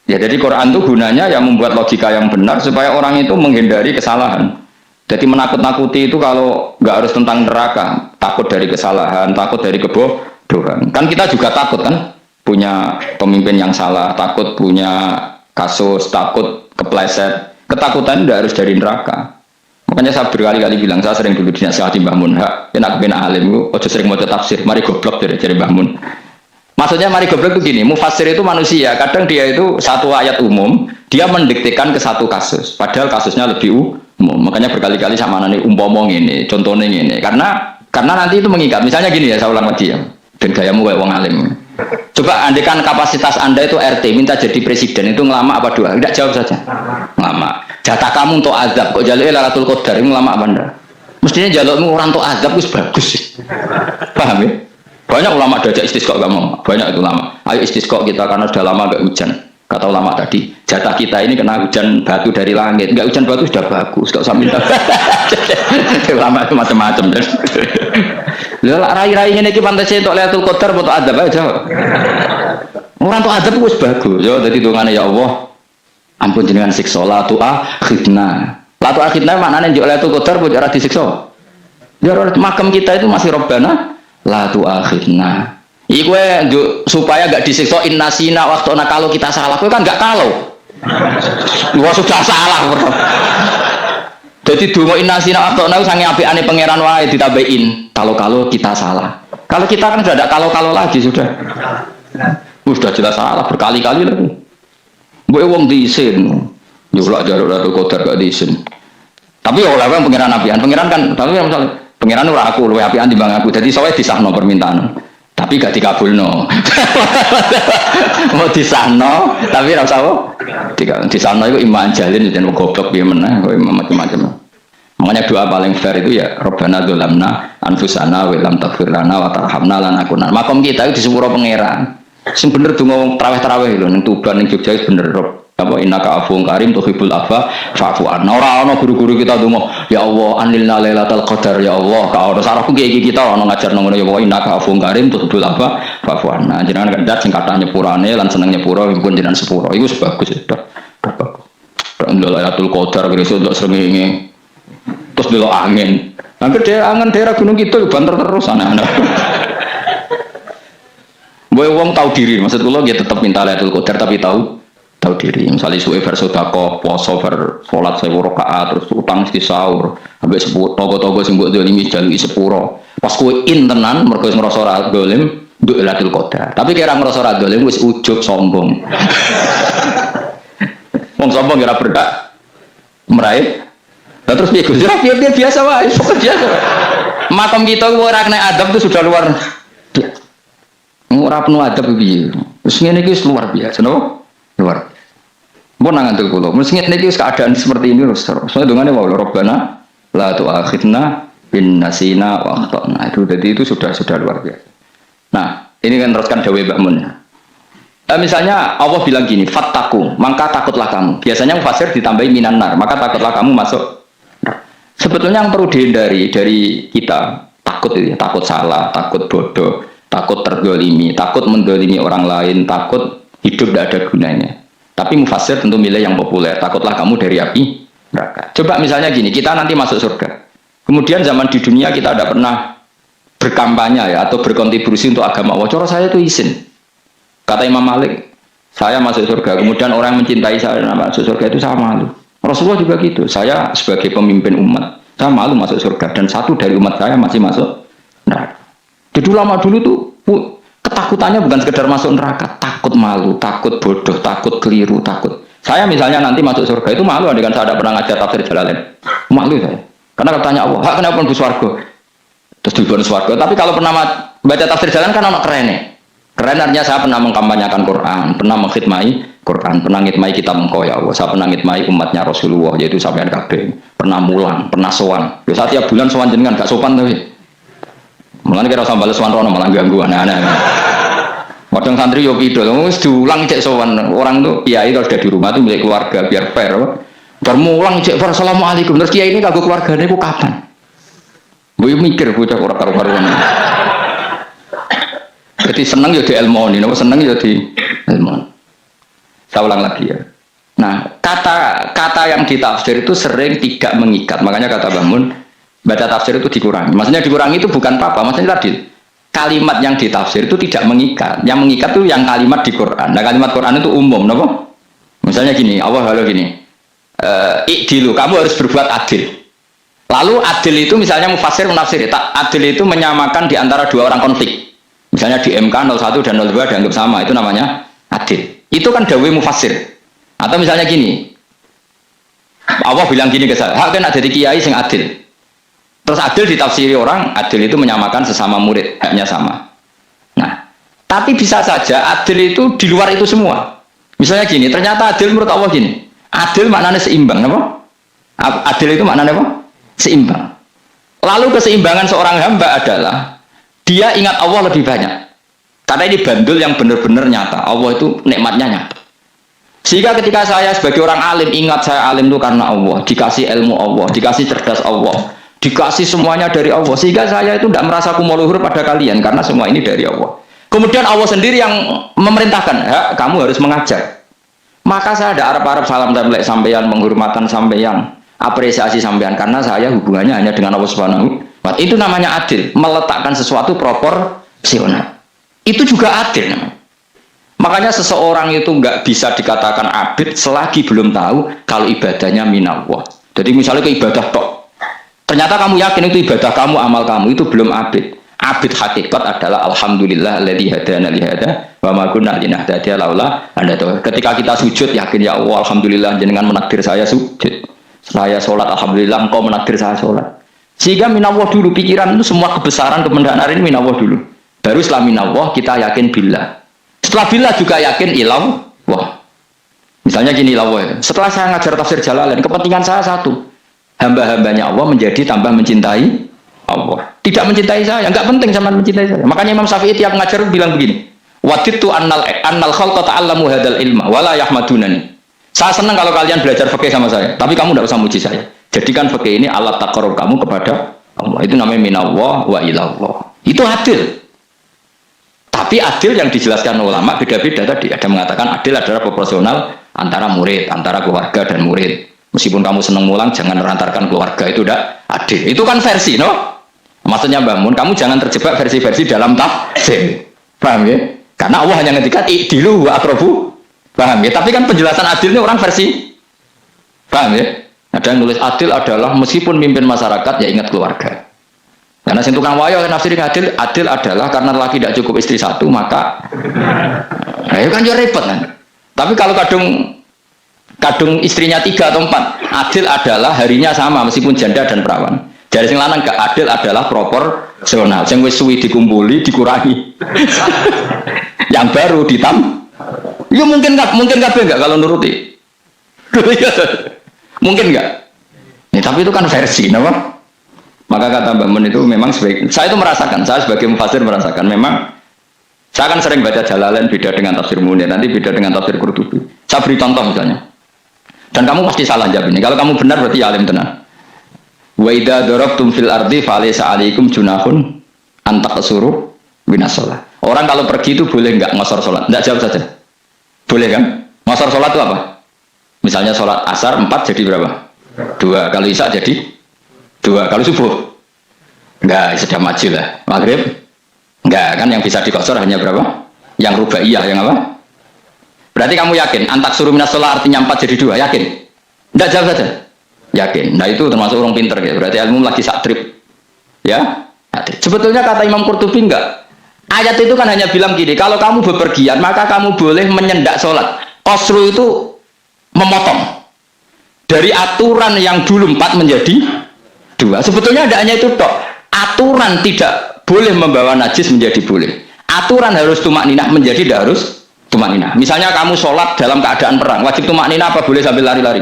S1: Ya jadi Quran itu gunanya ya membuat logika yang benar supaya orang itu menghindari kesalahan. Jadi menakut-nakuti itu kalau nggak harus tentang neraka, takut dari kesalahan, takut dari kebodohan. Kan kita juga takut kan punya pemimpin yang salah, takut punya kasus, takut kepleset. Ketakutan tidak harus dari neraka. Makanya saya berkali-kali bilang, saya sering dulu dinasihati Mbah Mun, enak ben alim, ojo sering mau tafsir, mari goblok dari Mbah Mun. Maksudnya mari goblok itu gini, mufassir itu manusia, kadang dia itu satu ayat umum, dia mendiktekan ke satu kasus, padahal kasusnya lebih umum. Makanya berkali-kali sama nani umpomong ini, contohnya ini, karena nanti itu mengikat. Misalnya gini ya, saya ulang lagi ya, dan gayamu kayak wong alim. Coba andekan kapasitas Anda itu RT, minta jadi presiden, itu ngelama apa dua? Tidak, jawab saja. Ngelama. Jatah kamu untuk azab, kok jalur Lailatul Qadar, itu ngelama apa Anda? Mestinya jalurmu orang untuk azab itu bagus sih. Paham ya? Banyak ulama diajak istisqa gak mau, banyak itu ulama. Ayo istisqa kita karena sudah lama gak hujan. Kata ulama tadi, jatah kita ini kena hujan batu dari langit. Gak hujan batu sudah bagus, gak usah minta. Ulama itu macam-macam. Lah rai-rai ini pantas untuk Lailatul Qadar untuk adab aja. Orang untuk adab itu bagus. Yo jadi dongane ya Allah. Ampun jenengan siksa la tu akhidna. La tu akhidna maknane njuk Lailatul Qadar kok ora disiksa. Ya makam kita itu masih Rabbana la tu akhirna. Iku supaya gak disiksa innasina waktu kalau kita salah. Kowe kan gak kalau. Wah sudah salah. Jadi donga innasina waktu sange apikane pangeran wae ditambahin kalau kita salah. Kalau kita kan sudah ada kalau lagi sudah. Sudah jelas salah berkali-kali lagi. Mbok wong diisin. Yo lak jaluk Lailatul Qadar gak diisin. Tapi oleh pangeran apian, pangeran kan tapi misalnya pengiran ora aku luwe apian timbang aku. Jadi sowe disahno permintaan. Tapi gak dikabulno. Mau disahno tapi ora usah disahno iku iman jalin dan goblok piye meneh kowe macam-macam. Makanya doa paling fair itu ya Rabbana dzalamna anfusana wa lam taghfir lana wa tarhamna lanakunanna. Makom kita itu disepuro pangeran. Sing bener donga traweh-traweh lho ning Tuban ning Jogja bener apa innaka afuwun karim tuhibbul afwa fa'fu anna. Ora ana guru-guru kita donga ya Allah anilna lailatul qadar ya Allah ka ora sarahku iki kita ana ngajarno ngono ya Allah innaka afuwun karim tuhibbul afwa fa'fu anna. Jenengan kandat sing kathah nyepurane lan seneng nyepuro impun jenengan sepuro iku bagus sudah bagus. Lailatul qadar kira-kira untuk srengenge terus delok angin. Angger angin daerah Gunung Kidul banter terus anak-anak. Boy wong tahu diri, maksud kula dia tetap minta Lailatul Qadar tapi tahu diri. Misalnya suwe bersedekah, poso salat 1000 rakaat terus utang mesti sahur, ambek sepuro togo-togo sing mbok dolimi jaluki sepuro. Pas kowe tenan mergo wis ngrasa ora dolim, nduk Lailatul Qadar. Tapi kira ngrasa ora dolim wis ujug sombong. Wong sombong ora berhak meraih. Nah, terus piye Gus? Ya biasa wae, biasa. Makam kita ora kena adab itu sudah luar biasa. Ora penuh adab piye. Wis ngene iki luar biasa, no? Luar. Mbon nang ngandel kula. Mesti ngene iki keadaan seperti ini terus. Soale dongane wae Rabbana la tu'akhidna bin nasina wa akhtana. Itu sudah luar biasa. Nah, ini kan teruskan dawuh Mbak Mun. Misalnya Allah bilang gini, fattaku, maka takutlah kamu. Biasanya mufasir ditambahi minan nar, maka takutlah kamu masuk. Sebetulnya yang perlu dihindari dari kita takut itu, takut salah, takut bodoh, takut tergolimi, takut mendolimi orang lain, takut hidup tidak ada gunanya. Tapi mufasir tentu milih yang populer. Takutlah kamu dari api neraka. Coba misalnya gini, kita nanti masuk surga. Kemudian zaman di dunia kita tidak pernah berkampanye ya atau berkontribusi untuk agama Allah. Cara saya itu izin. Kata Imam Malik, saya masuk surga. Kemudian orang yang mencintai saya masuk surga itu saya malu. Rasulullah juga gitu. Saya sebagai pemimpin umat, saya malu masuk surga. Dan satu dari umat saya masih masuk neraka. Jadi lama dulu tuh ketakutannya bukan sekedar masuk neraka, takut malu, takut bodoh, takut keliru, takut. Saya misalnya nanti masuk surga itu malu, dengan saya tidak pernah ngajar tafsir Jalalain. Malu saya. Karena katanya Allah, hak kenapa pun swarga? Terus diberi swarga. Tapi kalau pernah baca tafsir Jalalain kan anak keren ya. Keren artinya saya pernah mengkampanyakan Quran, pernah mengkhidmati Quran, pernah ngitmai kitab engkau ya Allah, saya pernah ngitmai umatnya Rasulullah, yaitu sampean kabeh, pernah mulang, pernah sowan. Biasa tiap bulan sowan jenengan gak sopan tapi. Mulane kira usah bales sowan rono malah ganggu aneh-aneh. Kadang santri yo pidol, wis diulang cek sowan orang tuh kiai kalau sudah di rumah tuh milik keluarga biar fair. Bermulang cek assalamualaikum terus kiai ini kagok keluargane ku kapan? Mbok mikir bocah ora karo-karuan. Jadi senang ya di ilmu ini, senang ya di ilmu. Saya ulang lagi ya. Nah, kata yang ditafsir itu sering tidak mengikat. Makanya kata Bangun, baca tafsir itu dikurangi. Maksudnya dikurangi itu bukan apa-apa. Maksudnya tadi kalimat yang ditafsir itu tidak mengikat. Yang mengikat itu yang kalimat di Quran. Nah, kalimat Quran itu umum, kenapa? Misalnya gini, Allah halo gini. Ikdilu, kamu harus berbuat adil. Lalu adil itu misalnya mufasir menafsir. Adil itu menyamakan di antara dua orang konflik. Misalnya di MK 01 dan 02 dianggap sama, itu namanya adil. Itu kan dawai mufasir. Atau misalnya gini, Allah bilang gini ke saya, hak kan ada di kiai sing adil. Terus adil ditafsiri orang, adil itu menyamakan sesama murid, haknya sama. Nah, tapi bisa saja adil itu di luar itu semua. Misalnya gini, ternyata adil menurut Allah gini, adil maknanya seimbang, apa? Adil itu maknanya apa? Seimbang. Lalu keseimbangan seorang hamba adalah dia ingat Allah lebih banyak. Karena ini bandul yang benar-benar nyata. Allah itu nikmatnya nyata. Sehingga ketika saya sebagai orang alim, ingat saya alim itu karena Allah. Dikasih ilmu Allah, dikasih cerdas Allah, dikasih semuanya dari Allah. Sehingga saya itu tidak merasa kumuluhur pada kalian. Karena semua ini dari Allah. Kemudian Allah sendiri yang memerintahkan, ya, kamu harus mengajar. Maka saya ada harap-harap salam template sampeyan, penghormatan sampeyan, apresiasi sampeyan. Karena saya hubungannya hanya dengan Allah Subhanahu. Itu namanya adil, meletakkan sesuatu proporsional. Itu juga adil. Makanya seseorang itu nggak bisa dikatakan abid selagi belum tahu kalau ibadahnya minallah. Jadi misalnya ke ibadah tok, ternyata kamu yakin itu ibadah kamu, amal kamu itu belum abid. Abid hakikat adalah alhamdulillah alladzi hadana li hada wa ma kunna linahtadiya laula an hadana. Ketika kita sujud yakin ya Allah alhamdulillah jenengan menakdir saya sujud. Saya sholat alhamdulillah engkau menakdir saya sholat. Sehingga minallah dulu, pikiran itu semua kebesaran kemendahan ini minallah dulu. Baru setelah minallah kita yakin billah. Setelah billah juga yakin ilallah. Misalnya gini ilallah. Setelah saya ngajar tafsir Jalalain, kepentingan saya satu. Hamba-hambanya Allah menjadi tambah mencintai Allah. Tidak mencintai saya, enggak penting sama mencintai saya. Makanya Imam Syafi'i tiap ngajar bilang begini. Waditu annal khalqa ta'allamu hadal ilma wala yahmadunani. Saya senang kalau kalian belajar fikih sama saya, tapi kamu tidak usah muji saya. Jadikan fikih ini alat taqarrub kamu kepada Allah. Itu namanya minallah wa ilallah. Itu adil. Tapi adil yang dijelaskan ulama beda-beda tadi. Ada mengatakan adil adalah proporsional antara murid, antara keluarga dan murid. Meskipun kamu senang mulang, jangan merantarkan keluarga, itu tidak adil. Itu kan versi, no? Maksudnya Mbak Mun, kamu jangan terjebak versi-versi dalam tafsir. Paham ya? Karena Allah hanya ngendikan i'dilu wa aqrabu. Paham ya? Tapi kan penjelasan adil ini orang versi. Paham ya? Ada yang nulis adil adalah meskipun mimpin masyarakat ya ingat keluarga. Karena sing tukang wayo nafsirin adil adalah karena laki tidak cukup istri satu maka nah itu kan juga repot kan. Tapi kalau kadung kadung istrinya 3 atau 4. Adil adalah harinya sama meskipun janda dan perawan. Dari sing lanang gak adil adalah proporsional. Sing wis suwi dikumpuli dikurangi. Yang baru ya mungkin kabeh enggak kalau nuruti. Mungkin enggak? Ya, tapi itu kan versi, kenapa? Maka kata Mbak Mun itu memang saya itu merasakan, saya sebagai mufasir merasakan memang saya kan sering baca Jalalain beda dengan tafsir Munir, nanti beda dengan tafsir Qurtubi. Saya beri contoh misalnya. Dan kamu pasti salah jawab ini. Kalau kamu benar berarti alim tenan. Wa idza darabtum fil ardi falaysa 'alaikum junahun an taqsuru minas shalah. Orang kalau pergi itu boleh enggak ngosor salat? Enggak, jawab saja. Boleh kan? Ngosor salat itu apa? Misalnya salat asar 4 jadi berapa? 2. Kalau isya jadi 2. Kalau subuh? Enggak, sudah maju lah. Maghrib? Enggak, kan yang bisa dikosor hanya berapa? Yang rubaiyah, yang apa? Berarti kamu yakin? Antak suruh minas sholat artinya 4 jadi 2, yakin? Enggak, jawab saja. Yakin. Nah itu termasuk orang pinter ya. Berarti ilmu lagi sak trip. Ya? Sebetulnya kata Imam Qurtubi enggak. Ayat itu kan hanya bilang gini, kalau kamu bepergian maka kamu boleh menyendak sholat. Qasru itu memotong. Dari aturan yang dulu 4 menjadi 2. Sebetulnya tidak hanya itu tok. Aturan tidak boleh membawa najis menjadi boleh. Aturan harus tumak ninah menjadi tidak harus tumak ninah. Misalnya kamu sholat dalam keadaan perang, wajib tumak ninah apa boleh sambil lari-lari?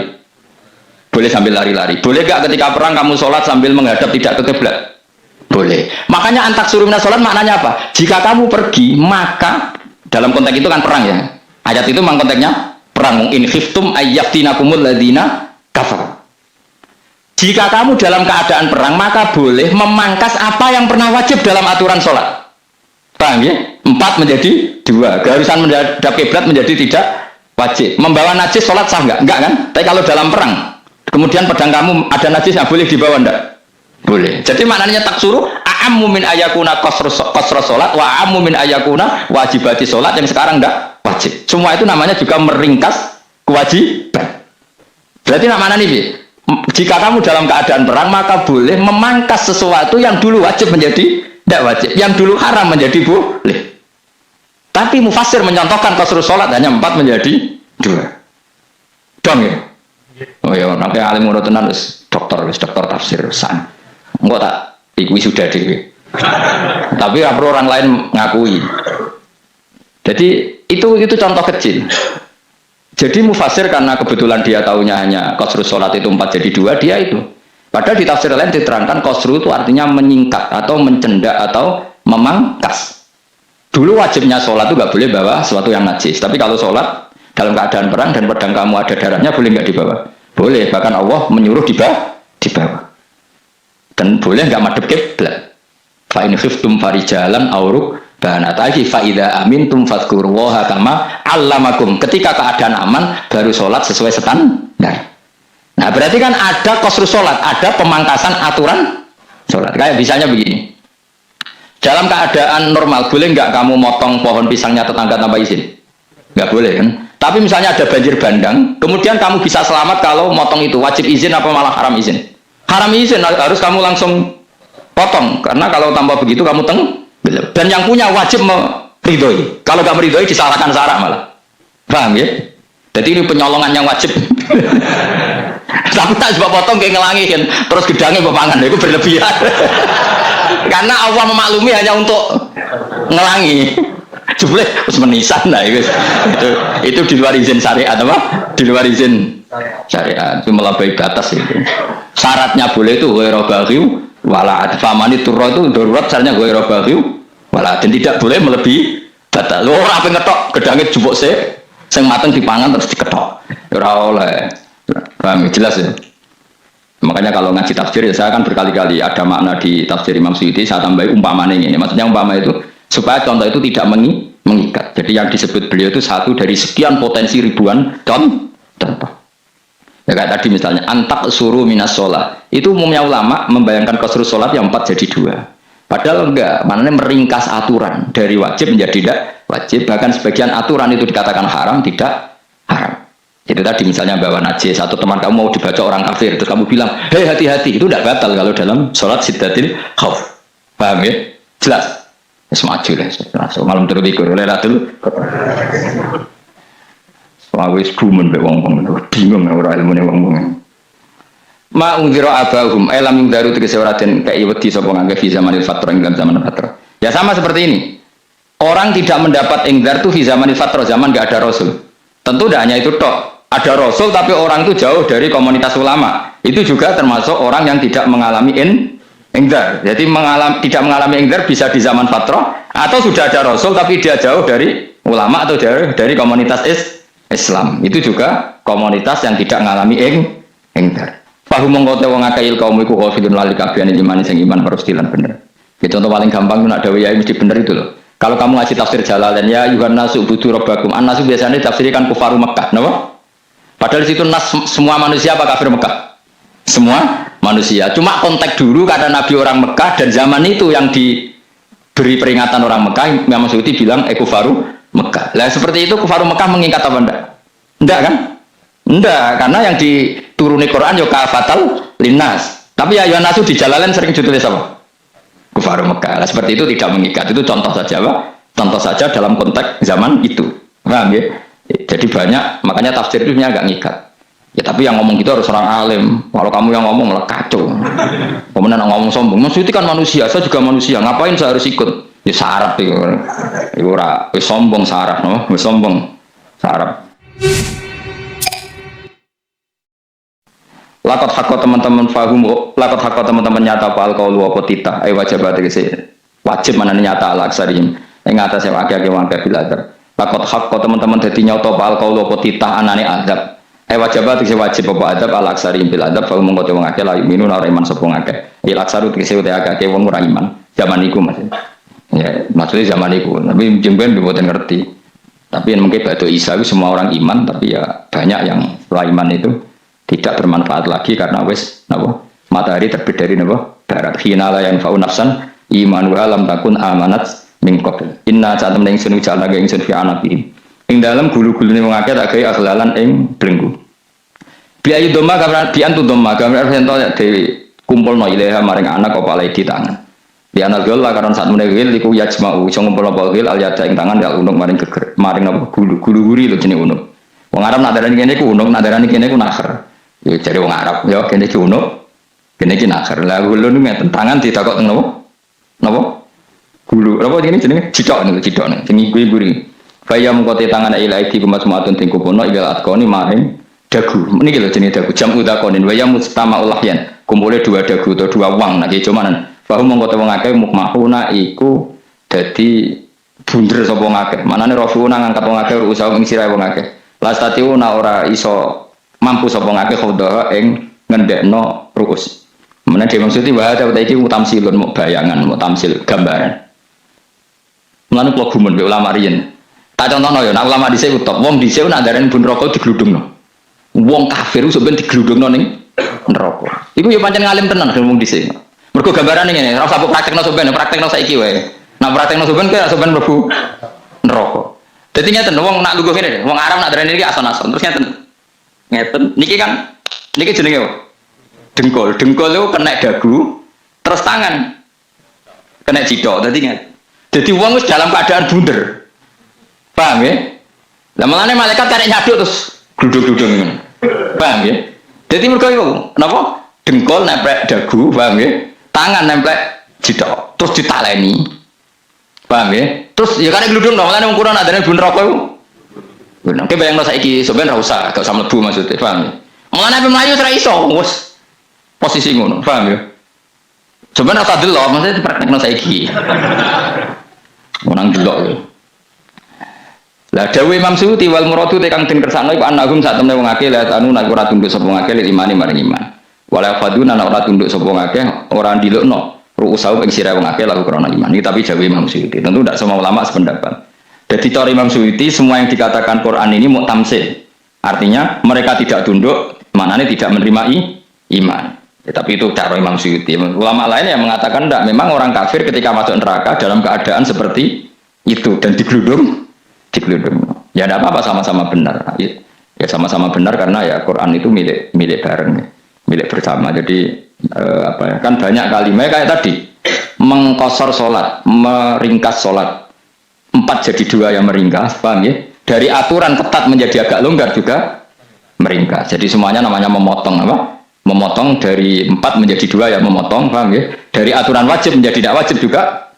S1: Boleh sambil lari-lari. Boleh gak ketika perang kamu sholat sambil menghadap tidak ke kiblat? Boleh. Makanya antak suruh minas sholat maknanya apa? Jika kamu pergi maka dalam konteks itu kan perang ya. Ayat itu memang konteksnya perang. In khiftum ayyaftinakumul ladina kafar. Jika kamu dalam keadaan perang maka boleh memangkas apa yang pernah wajib dalam aturan sholat. Paham ya? 4 menjadi 2. Keharusan menghadap kiblat menjadi tidak wajib. Membawa najis sholat sah enggak? Enggak kan? Tapi kalau dalam perang kemudian pedang kamu ada najisnya boleh dibawa enggak? Boleh. Jadi maknanya tak suruh a'ammu min ayakuna qasra sholat wa a'ammu min ayakuna wajibati sholat yang sekarang enggak wajib. Semua itu namanya juga meringkas kewajiban. Berarti namanya nih, jika kamu dalam keadaan perang maka boleh memangkas sesuatu yang dulu wajib menjadi tidak wajib, yang dulu haram menjadi boleh. Tapi mufassir mencontohkan qasrul sholat hanya 4 menjadi 2. Dong ya? Oh ya, nanti alim urutan harus dokter tafsir san. Enggak tak ikui sudah deh. Tapi perlu orang lain ngakui. Jadi itu contoh kecil. Jadi mufassir karena kebetulan dia tahunya hanya qasrul sholat itu 4 jadi 2, dia itu. Padahal di tafsir lain diterangkan qasru itu artinya menyingkat atau mencendak atau memangkas. Dulu wajibnya sholat itu nggak boleh bawa sesuatu yang najis. Tapi kalau sholat dalam keadaan perang dan pedang kamu ada darahnya boleh nggak dibawa? Boleh. Bahkan Allah menyuruh dibawa. Dan boleh nggak madhep kiblat. Fa in khiftum farijalan auruk banataki fa idza amintum fadhkurullaha kama 'allamakum. Ketika keadaan aman baru sholat sesuai standar. Nah, berarti kan ada qasrus sholat, ada pemangkasan aturan sholat. Kayak misalnya begini. Dalam keadaan normal, boleh nggak kamu motong pohon pisangnya tetangga tanpa izin? Nggak boleh kan? Tapi misalnya ada banjir bandang, kemudian kamu bisa selamat kalau motong itu. Wajib izin apa malah haram izin? Haram izin, harus kamu langsung potong. Karena kalau tanpa begitu kamu dan yang punya wajib meridhoi. Kalau nggak meridhoi disalahkan syarak malah. Paham ya? Jadi ini penyolongan yang wajib. Tapi tak coba potong kayak ngelangin, terus gedangnya bepangan, itu berlebihan. Karena Allah memaklumi hanya untuk ngelangi. Jumlah harus menisan lah itu di luar izin syariat apa? Di luar izin syariat itu melampaui batas itu. Syaratnya boleh itu ghairu baghiw wala adfamani turra itu darurat syaratnya ghairu baghiw wala dan tidak boleh melebihi batas. Lho ora ape ngetok gedangnya jupuk sing mateng dipangan terus diketok. Ora oleh. Paham jelas ya? Makanya kalau ngaji tafsir ya saya kan berkali-kali ada makna di tafsir Imam Suyuti saya tambahi umpamanya ini. Maksudnya umpama itu supaya contoh itu tidak mengikat. Jadi yang disebut beliau itu satu dari sekian potensi ribuan contoh. Ya kayak tadi misalnya antak suruh minas sholat. Itu umumnya ulama membayangkan qasrul sholat yang 4 jadi 2. Padahal enggak, maknanya meringkas aturan dari wajib menjadi tidak wajib. Bahkan sebagian aturan itu dikatakan haram, tidak haram. Itu tadi misalnya bawa najis atau teman kamu mau dibaca orang kafir terus kamu bilang hei hati-hati, itu tidak batal kalau dalam sholat siddatil khauf. Paham ya? Jelas? Semaju lah, langsung malam terus ikut lewat dulu. Wis gumen mbek wong-wong bingung ora ilmune wong-wong. Ma unzira abahum alam daru tegese ora den kei wedi sapa ngangge fi zamanil fatra ing dalam zaman fatra. Ya sama seperti ini. Orang tidak mendapat ingdar itu di zamanil fatra, zaman enggak ada rasul. Tentu tidak hanya itu tok. Ada rasul tapi orang itu jauh dari komunitas ulama. Itu juga termasuk orang yang tidak mengalami ingdar. Jadi tidak mengalami ingdar bisa di zaman fatrah atau sudah ada rasul tapi dia jauh dari ulama atau dari komunitas Islam. Itu juga komunitas yang tidak mengalami ingdar. Fahum mengkote wong akeh kaum iku khafidun lali kabehane iman sing iman parustilan bener. Itu contoh paling gampang nak dawuh ya mesti bener itu loh. Kalau kamu ngasih tafsir Jalalain ya Yuhan nasu budu robbakum. An-nasu biasanya tafsirkan kufaru Mekah, napa? Padahal situ nas semua manusia apa kafir Mekah? Semua manusia. Cuma konteks dulu karena Nabi orang Mekah dan zaman itu yang diberi peringatan orang Mekah, Imam Suyuti bilang kufaru Mekah. Lah seperti itu kufaru Mekah mengikat apa enggak? Enggak kan? Enggak, karena yang dituruni Quran yo kafatal linnas. Tapi ya Yuhan nasu di Jalalain sering ditulis apa? Kufaru Mekah. Nah, seperti itu tidak mengikat. Itu contoh saja, Pak. Contoh saja dalam konteks zaman itu. Paham ya? Jadi banyak, makanya tafsir itu agak ngikat. Ya tapi yang ngomong gitu harus orang alim. Kalau kamu yang ngomong malah kacau. Kemudian ngomong sombong. Maksudnya kan manusia, saya juga manusia. Ngapain saya harus ikut? Ya sarap itu. Itu sombong sarap, no? Sombong sarap. Lakot hakko teman-teman fahum, lakot hakko teman-teman nyata pal kau luar potita, wajib wajib mana nyata alaksarim, yang atas yang akeh wangke biladar. Lakot hakko teman-teman jadi nyata pal kau luar potita anane adab, wajib apa adab alaksarim biladar, fahum mengkote wong akeh layu minun orang iman sopong akeh, alaksaru tegese udah akeh wong ora iman, zaman iku mas, ya maksudnya zaman iku, tapi jengben dibuatin ngerti, tapi mungkin batu Isa itu semua orang iman, tapi ya banyak yang setelah iman itu tidak bermanfaat lagi karena wis napa matahari terbit dari napa barat hinala yang fa'u nafsan iman wa lam takun amanat min qabl inna sa'atam ing sunu jala ing sun fi anabihim ing dalam gulu-gulune wong akeh tak gawe akhlalan ing blenggu biayu doma kamran biantu doma kamran ento dhewe kumpulno ilaha maring anak apa di tangan bianal gol karon sak meneh wil iku yajma'u iso ngumpul apa wil al yada ing tangan ya unuk maring geger maring napa gulu-guri lho jenenge unuk wong Arab nak darani kene ku unuk nak darani kene ku nakher. Ya cari wong Arab, ya kene iki uno, kene iki nakar. Lah gulu nu ngeten tangan ditakok teng napa? Napa? Gulu. Napa jenenge jenenge? Cidok niku cidok niku. Sing guri-guri. Kaya mengkote tangan ila iki kumasmatun ting kupono ila atkoni maring dagu. Niki lho jenenge dagu. Jam udakonin waya mustama ulahyan. Kumpule dua dagu atau dua wang nek cumanan. Bahu mengkote wong akeh mukmahuna iku dadi bunder sapa wong akeh. Manane rafuna ngangkat wong akeh usaha ing sirahe wong akeh. Lastatiuna ora iso mampu sapa ngake khodoha ing ngendekno rukus. Meneh dhewe maksudé wae ta iki mutamsilun mau bayangan, mau tamsil gambaran. Mulane kula gumun be ulama riyen. Tak contohno ya, nek ulama dhisik utop, wong dhisik nak darani bun neraka digludungno. Wong kafir iso ben digludungno ning neraka. Iku ya pancen ngalim tenan wong dhisik. Mergo gambarane ngene, ora usah praktekno sampean, praktekno saiki wae. Nak praktekno sampean kaya sampean mlebu neraka. Dadi ngeten wong nak lungguh kene, wong Arab nak darani iki ason-ason. Terus ngeten. Ngeten, niki kan, niki jenenge dengkul, dengkul itu kena dagu, terus tangan kena cidok, jadi uang itu dalam keadaan bunder, paham ya? Lah malane malaikat karek nyaduk terus gluduk-gluduk ngono, paham ya? Jadi mereka itu, kenapa? Dengkul nempel dagu, paham ya? Tangan nempel cidok, terus ditaleni, paham ya? Terus ya karek gluduk, malane ukuran adanya bunder rokok itu. Benar, oke bayang lo saiki sebenarnya rasa agak sama lebu maksudnya, paham ya? Malah Nabi Melayu serai iso, wes posisi ngono, paham ya? Sebenarnya rasa delok, maksudnya praktek lo saiki, menang delok ya. Lah Dawi Imam Suyuti wal muradu tekang den kersane iku anagum sak temne wong akeh la anu nek ora tunduk sapa wong akeh imani maring iman. Wala faduna nek ora tunduk sapa wong akeh ora ndilukno ruusau ing sira wong akeh lalu krana iman. Iki tapi Dawi Imam Suyuti. Tentu tidak semua ulama sependapat. Jadi cara Imam Suyuti semua yang dikatakan Quran ini mau tamsil, artinya mereka tidak tunduk, maknanya tidak menerima iman. Ya, tapi itu cara Imam Suyuti. Ulama lain yang mengatakan tidak, memang orang kafir ketika masuk neraka dalam keadaan seperti itu dan digeludung. Ya tidak apa-apa sama-sama benar. Ya sama-sama benar karena ya Quran itu milik bareng, milik bersama. Jadi kan banyak kalimat kayak tadi mengkosor sholat, meringkas sholat. 4 jadi 2 yang meringkas, paham ya? Dari aturan ketat menjadi agak longgar juga meringkas. Jadi semuanya namanya memotong apa? Memotong dari 4 menjadi 2 ya memotong, paham ya? Dari aturan wajib menjadi tidak wajib juga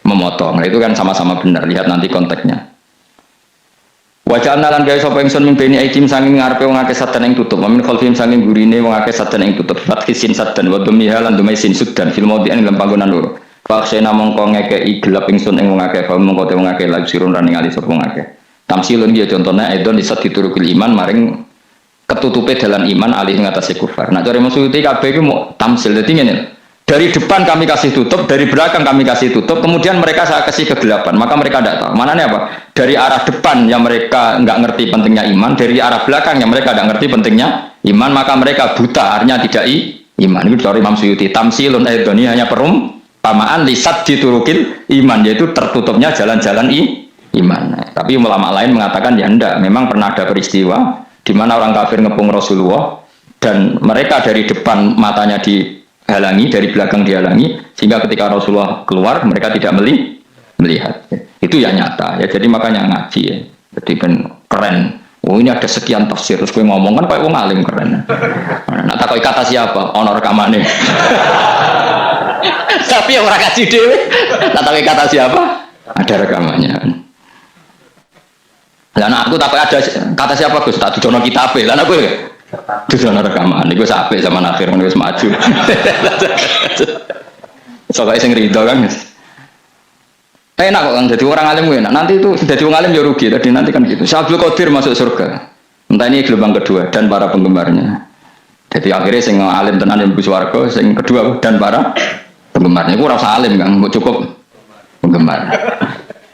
S1: memotong. Nah, itu kan sama-sama benar. Lihat nanti konteksnya. Wajah analan gaya sapa ingsun mimpeni aidim sanging ngarepe wong akeh sadan ing tutup. Min khalfim sanging gurine wong akeh sadan ing tutup. Fathisin sadan wa dumiha lan dumai sin sudan fil maudhi'an dalam panggonan loro. Faksena mongko ngekeki gelap ingsun ing wong akeh, mongko te wong akeh lan sirun lan ningali sapa wong akeh. Tamsilun ya contohnya edon disat diturukil iman maring ketutupe dalam iman alih ngatasi kufar. Nah, cara maksudnya kabeh iki mau tamsil. Dadi ngene. Dari depan kami kasih tutup, dari belakang kami kasih tutup, kemudian mereka saya kasih kegelapan, maka mereka tidak tahu. Mananya apa? Dari arah depan yang mereka nggak ngerti pentingnya iman, dari arah belakang yang mereka nggak ngerti pentingnya iman, maka mereka buta, artinya tidak iman. Itu dari Imam Suyuti. Tamsilun ini hanya perumpamaan lisat diturukil iman, yaitu tertutupnya jalan-jalan iman. Tapi ulama lain mengatakan ya enggak, memang pernah ada peristiwa di mana orang kafir ngepung Rasulullah dan mereka dari depan matanya dihalangi, dari belakang dihalangi, sehingga ketika Rasulullah keluar mereka tidak melihat. Itu ya nyata ya, jadi makanya ngaji ya. Jadi ben keren. Oh ini ada sekian tafsir terus gue ngomong kan kayak wong alim keren. Nah takoi kata siapa? Ono rekamane. Tapi orang ngaji dhewe. Nah takoi kata siapa? Ada rekamannya. Lah aku takoi ada kata siapa Gus? Tak dudono kitabe. Lah aku dudono rekaman. Iku sampai zaman akhir wis maju. Soale sing rido kan. Enak kok kan jadi orang alim enak. Nanti itu jadi orang alim ya rugi. Tadi nanti kan gitu. Syekh Abdul Qadir masuk surga. Entah ini gelombang kedua dan para penggemarnya. Jadi akhirnya sing alim tenan yang mlebu swarga, sing kedua dan para penggemarnya. Iku ora usah alim kan, cukup penggemar.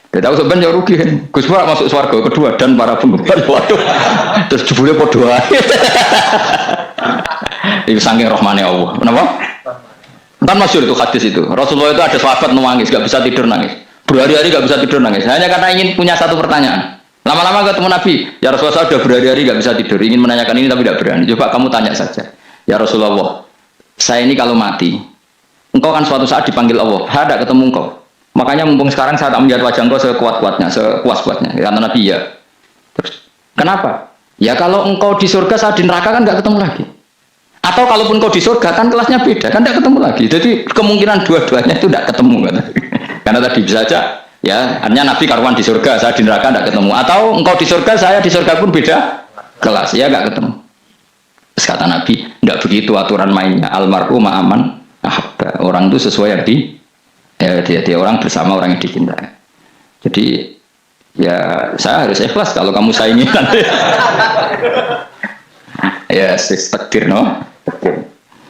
S1: Dia tahu sebenarnya rugi kan. Gus Pak masuk swarga kedua dan para penggemar. Waduh. Terus jebule padha ae. Itu saking rahmane Allah. Kenapa? Kan masyhur itu hadis itu. Rasulullah itu ada sahabat nangis, enggak bisa tidur nangis. Berhari-hari enggak bisa tidur nangis. Hanya karena ingin punya satu pertanyaan. Lama-lama ketemu Nabi, ya Rasulullah saya sudah berhari-hari enggak bisa tidur, ingin menanyakan ini tapi tidak berani. Coba kamu tanya saja. Ya Rasulullah, saya ini kalau mati, engkau kan suatu saat dipanggil Allah. Saya tidak ketemu engkau. Makanya mumpung sekarang saya tak melihat wajah engkau sekuat-kuatnya, sepuas-puasnya. Kata Nabi ya. Terus, kenapa? Ya kalau engkau di surga, saya di neraka kan enggak ketemu lagi. Atau kalaupun engkau di surga kan kelasnya beda, kan enggak ketemu lagi. Jadi kemungkinan dua-duanya itu enggak ketemu kan. Karena tadi bisa saja ya, artinya Nabi karuan di surga, saya di neraka tidak ketemu. Atau engkau di surga, saya di surga pun beda kelas, ya nggak ketemu. Terus kata Nabi, tidak begitu aturan mainnya. Almarhum ma'aman ahabba. Orang itu sesuai yang dia orang bersama orang yang dicintai. Jadi ya saya harus ikhlas kalau kamu saingi nanti. Ya takdir no.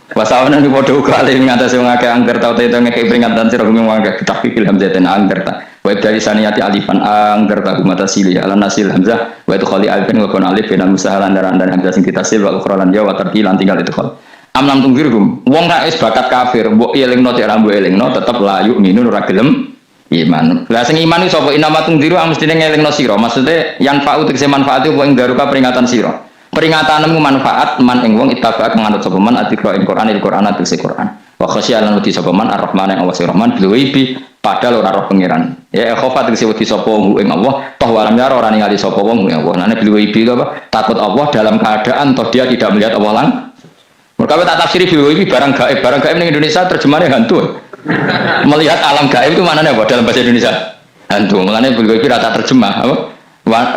S1: Pasawan yang bodoh kali mengatasi mengakai angker tahu itu ngekei peringatan sirah gumi mengakai tapi film zaten angker tak. Baik dari saniyati alifan angker tak mata sili ala nasil hamzah. Baik itu kali alifan wakon alif dan musahalan dan hamzah sing kita sil waktu krolan jawa terkilan tinggal itu kal. Amnam tunggirum. Wong rais bakat kafir. Buk eling no tiara buk eling no tetap layu minun ragelem iman. Lah sing iman itu sopo inama tunggiru mesti ngeling no siro. Maksudnya yang fa'u tegese manfaat itu yang garuka peringatan siro. Peringatanmu manfaat man ing wong ittaba'at manganut sapa man atiqra ing Quran tegese Quran. Wa khasyiyan lan wedi sapa man ar-Rahman ing Allah Rahman bil ghaibi padahal ora roh pangeran. Ya khofa tegese wedi sapa ing Allah toh walam yara ora ningali sapa wong ing Allah. Nane bil ghaibi apa? Takut Allah dalam keadaan toh dia tidak melihat Allah lang. Mereka tak tafsiri bil ghaibi barang gaib ning Indonesia terjemahannya hantu. Melihat alam gaib itu maknanya apa dalam bahasa Indonesia? Hantu. Maknanya bil ghaibi rata terjemah apa?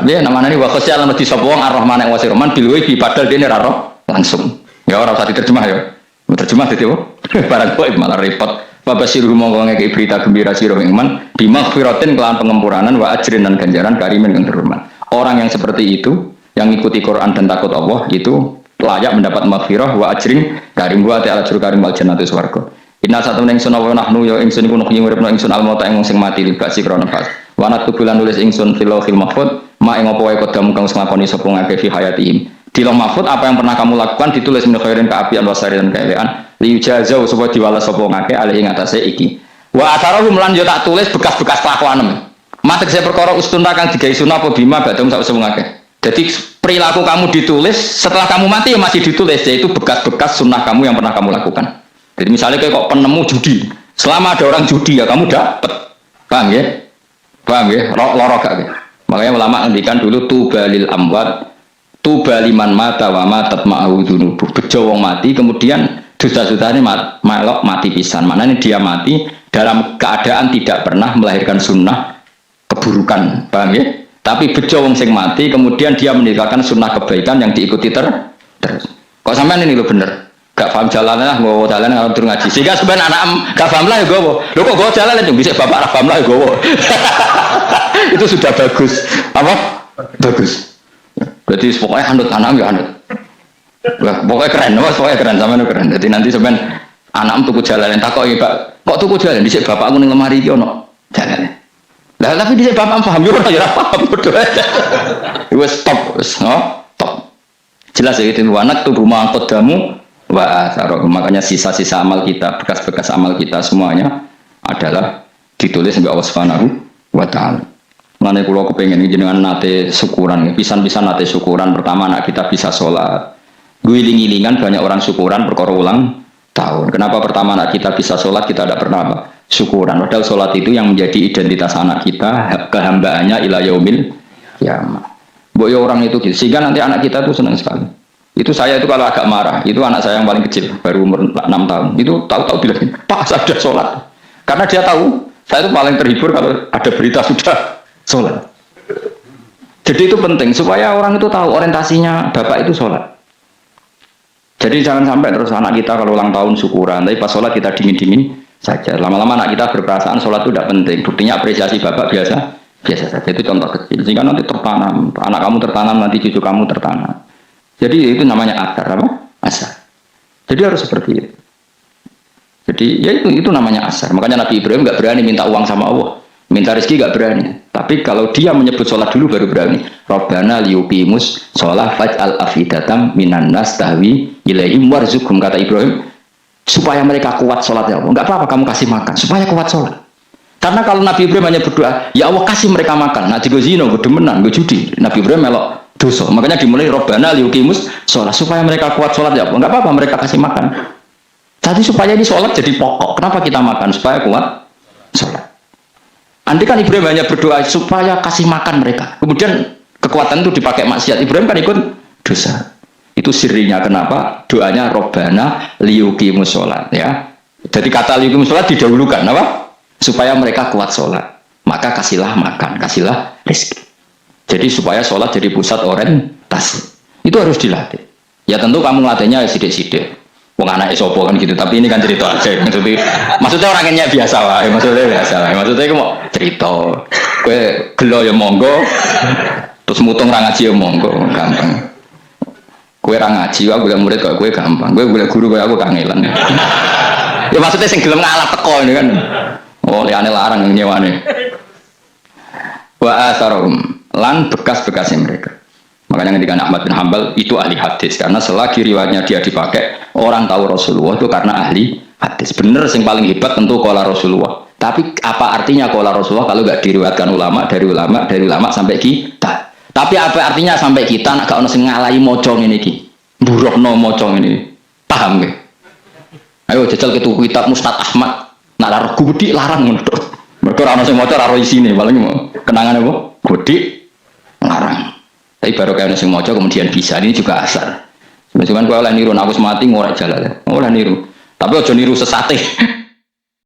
S1: Ya namanya ini wakosya alam di sopong ar-Rahman yang wasiroman bilwebi padahal dia roh langsung ya orang usah diterjemah ya terjemah itu barang goib malah repot babasiru mongkongnya ke berita gembira siro iman bimaghfiratin kelawan pengempuranan wa ajrin dan ganjaran karimin yang terhormat. Orang yang seperti itu yang ikuti Quran dan takut Allah itu layak mendapat maghfirah wa ajrin karim wa ta'ala juru karim wal jannatu swarga. Inna satu ingsun wa nahnu ya ingsun iku nuhyi uripna ingsun al mauta ing sing mati libasi krana nafas. Wanat tubulan nulis ingsun fil lauhil mahfud ma ing apa wae kodam kang nglakoni sapa ngake fi hayatihim. Di lauh mahfud apa yang pernah kamu lakukan ditulis min khairin kaapian wasari dan kaelean li jazau supaya diwales sapa ngake alih ing atase iki. Wa atharahum lan yo tak tulis bekas-bekas kelakuanem. Matek saya perkara ustuna kang digawe sunah apa bima badum sak sapa ngake. Jadi perilaku kamu ditulis setelah kamu mati ya masih ditulis yaitu bekas-bekas sunnah kamu yang pernah kamu lakukan. Jadi misalnya kayak kok penemu judi, selama ada orang judi ya kamu dapat, paham ya? Paham ya? Loro gak ya? Makanya ulama ngendikan dulu tubalil amwat, tubaliman mata wa matat ma'ahu dzunubu. Bejo wong mati kemudian dosa-dosane melok mati pisan. Maknanya dia mati dalam keadaan tidak pernah melahirkan sunnah keburukan, paham ya? Tapi bejo wong sing mati kemudian dia meninggalkan sunnah kebaikan yang diikuti terus. Kok sampean ini lo bener? Gak paham jalannya lah, gue jalan kalau turun ngaji. Sehingga sebenarnya anak gak paham lah ya gue. Lo kok gue jalan itu bisa bapak paham lah ya gue. Itu sudah bagus. Apa? Bagus. Berarti pokoknya anut anak ya anut. Pokoknya keren, pokoknya keren sama itu keren. Jadi nanti sebenarnya anak tuku jalan tak kok ya kok tuku jalan? Bisa bapak aku nih lemari itu no jalan. Lah tapi bisa bapak paham ya orang ya paham betul. Gue stop, stop. Jelas ya itu anak tuh rumah kodamu. Makanya sisa-sisa amal kita, bekas-bekas amal kita semuanya adalah ditulis oleh Allah Subhanahu wa taala. Mane kula kepengin jenengan nate syukuran, pisan-pisan nate syukuran. Pertama anak kita bisa sholat. Guling-gilingan banyak orang syukuran perkara ulang tahun. Kenapa pertama anak kita bisa sholat, kita tidak pernah apa? Syukuran. Padahal sholat itu yang menjadi identitas anak kita, kehambaannya ila yaumil kiamah. Mbok yo orang itu gitu. Sehingga nanti anak kita tuh senang sekali. Itu saya itu kalau agak marah, itu anak saya yang paling kecil, baru umur 6 tahun. Itu tahu-tahu bilang, "Pak, saya sudah sholat." Karena dia tahu, saya itu paling terhibur kalau ada berita sudah sholat. Jadi itu penting, supaya orang itu tahu orientasinya bapak itu sholat. Jadi jangan sampai terus anak kita kalau ulang tahun syukuran, tapi pas sholat kita dingin-dingin saja. Lama-lama anak kita berperasaan sholat itu tidak penting. Buktinya apresiasi bapak biasa saja. Itu contoh kecil. Sehingga nanti tertanam, anak kamu tertanam, nanti cucu kamu tertanam. Jadi itu namanya asar, apa? Asar. Jadi harus seperti itu. Jadi ya itu namanya asar. Makanya Nabi Ibrahim nggak berani minta uang sama Allah, minta rezeki nggak berani. Tapi kalau dia menyebut sholat dulu baru berani. Rabbana liyuqimus sholat faj'al afidatam minan nas tahwi ilaihim warzuqhum, kata Ibrahim, supaya mereka kuat sholat ya Allah. Nggak apa-apa kamu kasih makan, supaya kuat sholat. Karena kalau Nabi Ibrahim hanya berdoa, ya Allah kasih mereka makan. Nah jika zina, gue demenan, gue judi. Nabi Ibrahim melok dosa. Makanya dimulai Rabbana liyuqimus sholat, supaya mereka kuat sholat ya Allah. Enggak apa-apa mereka kasih makan. Jadi supaya ini sholat jadi pokok. Kenapa kita makan? Supaya kuat sholat. Andai kan Ibrahim hanya berdoa supaya kasih makan mereka. Kemudian kekuatan itu dipakai maksiat. Ibrahim kan ikut dosa. Itu sirinya kenapa doanya Rabbana liyuqimus sholat ya. Jadi kata liyuqimus sholat didahulukan apa? Supaya mereka kuat sholat. Maka kasihlah makan, kasihlah rezeki. Jadi supaya sholat jadi pusat orientasi. Itu harus dilatih. Ya tentu kamu ngelatihnya sidik-sidik. Wong anak sopo kan gitu. Tapi ini kan cerita aja. Maksudnya orangnya biasa lah. Maksudnya biasa lah. Maksudnya aku mau cerita. Kue gelo ya monggo. Terus mutung ra ngaji ya monggo. Gampang. Kue ra ngaji, aku boleh murid kok kue gampang. Kue boleh guru kok aku kangelan. Ya maksudnya sing gelem ngalah teko ini kan. Oh liane larang nyewane. Wa asarum. Lan bekas-bekasnya mereka. Makanya ketika Ahmad bin Hambal itu ahli hadis karena selagi riwayatnya dia dipakai orang tahu Rasulullah itu karena ahli hadis. Bener yang paling hebat tentu qala Rasulullah. Tapi apa artinya qala Rasulullah kalau nggak diriwayatkan ulama dari ulama sampai kita? Tapi apa artinya sampai kita nak gak ono sing ngalahi maca ngene iki. Mburohno maca ngene. Paham nggih? Ayo jajal ketu kitab Mustad Ahmad. Nak lara gudi larang ngono to. Mergo ora ono sing maca ora ro isine, paling kenangan apa? Gudi larang. Tapi baru kayak nasi mojo kemudian bisa, ini juga asar. Cuman kalau niru, aku mati ngorek jalan, oleh niru. Tapi ojo niru sesate.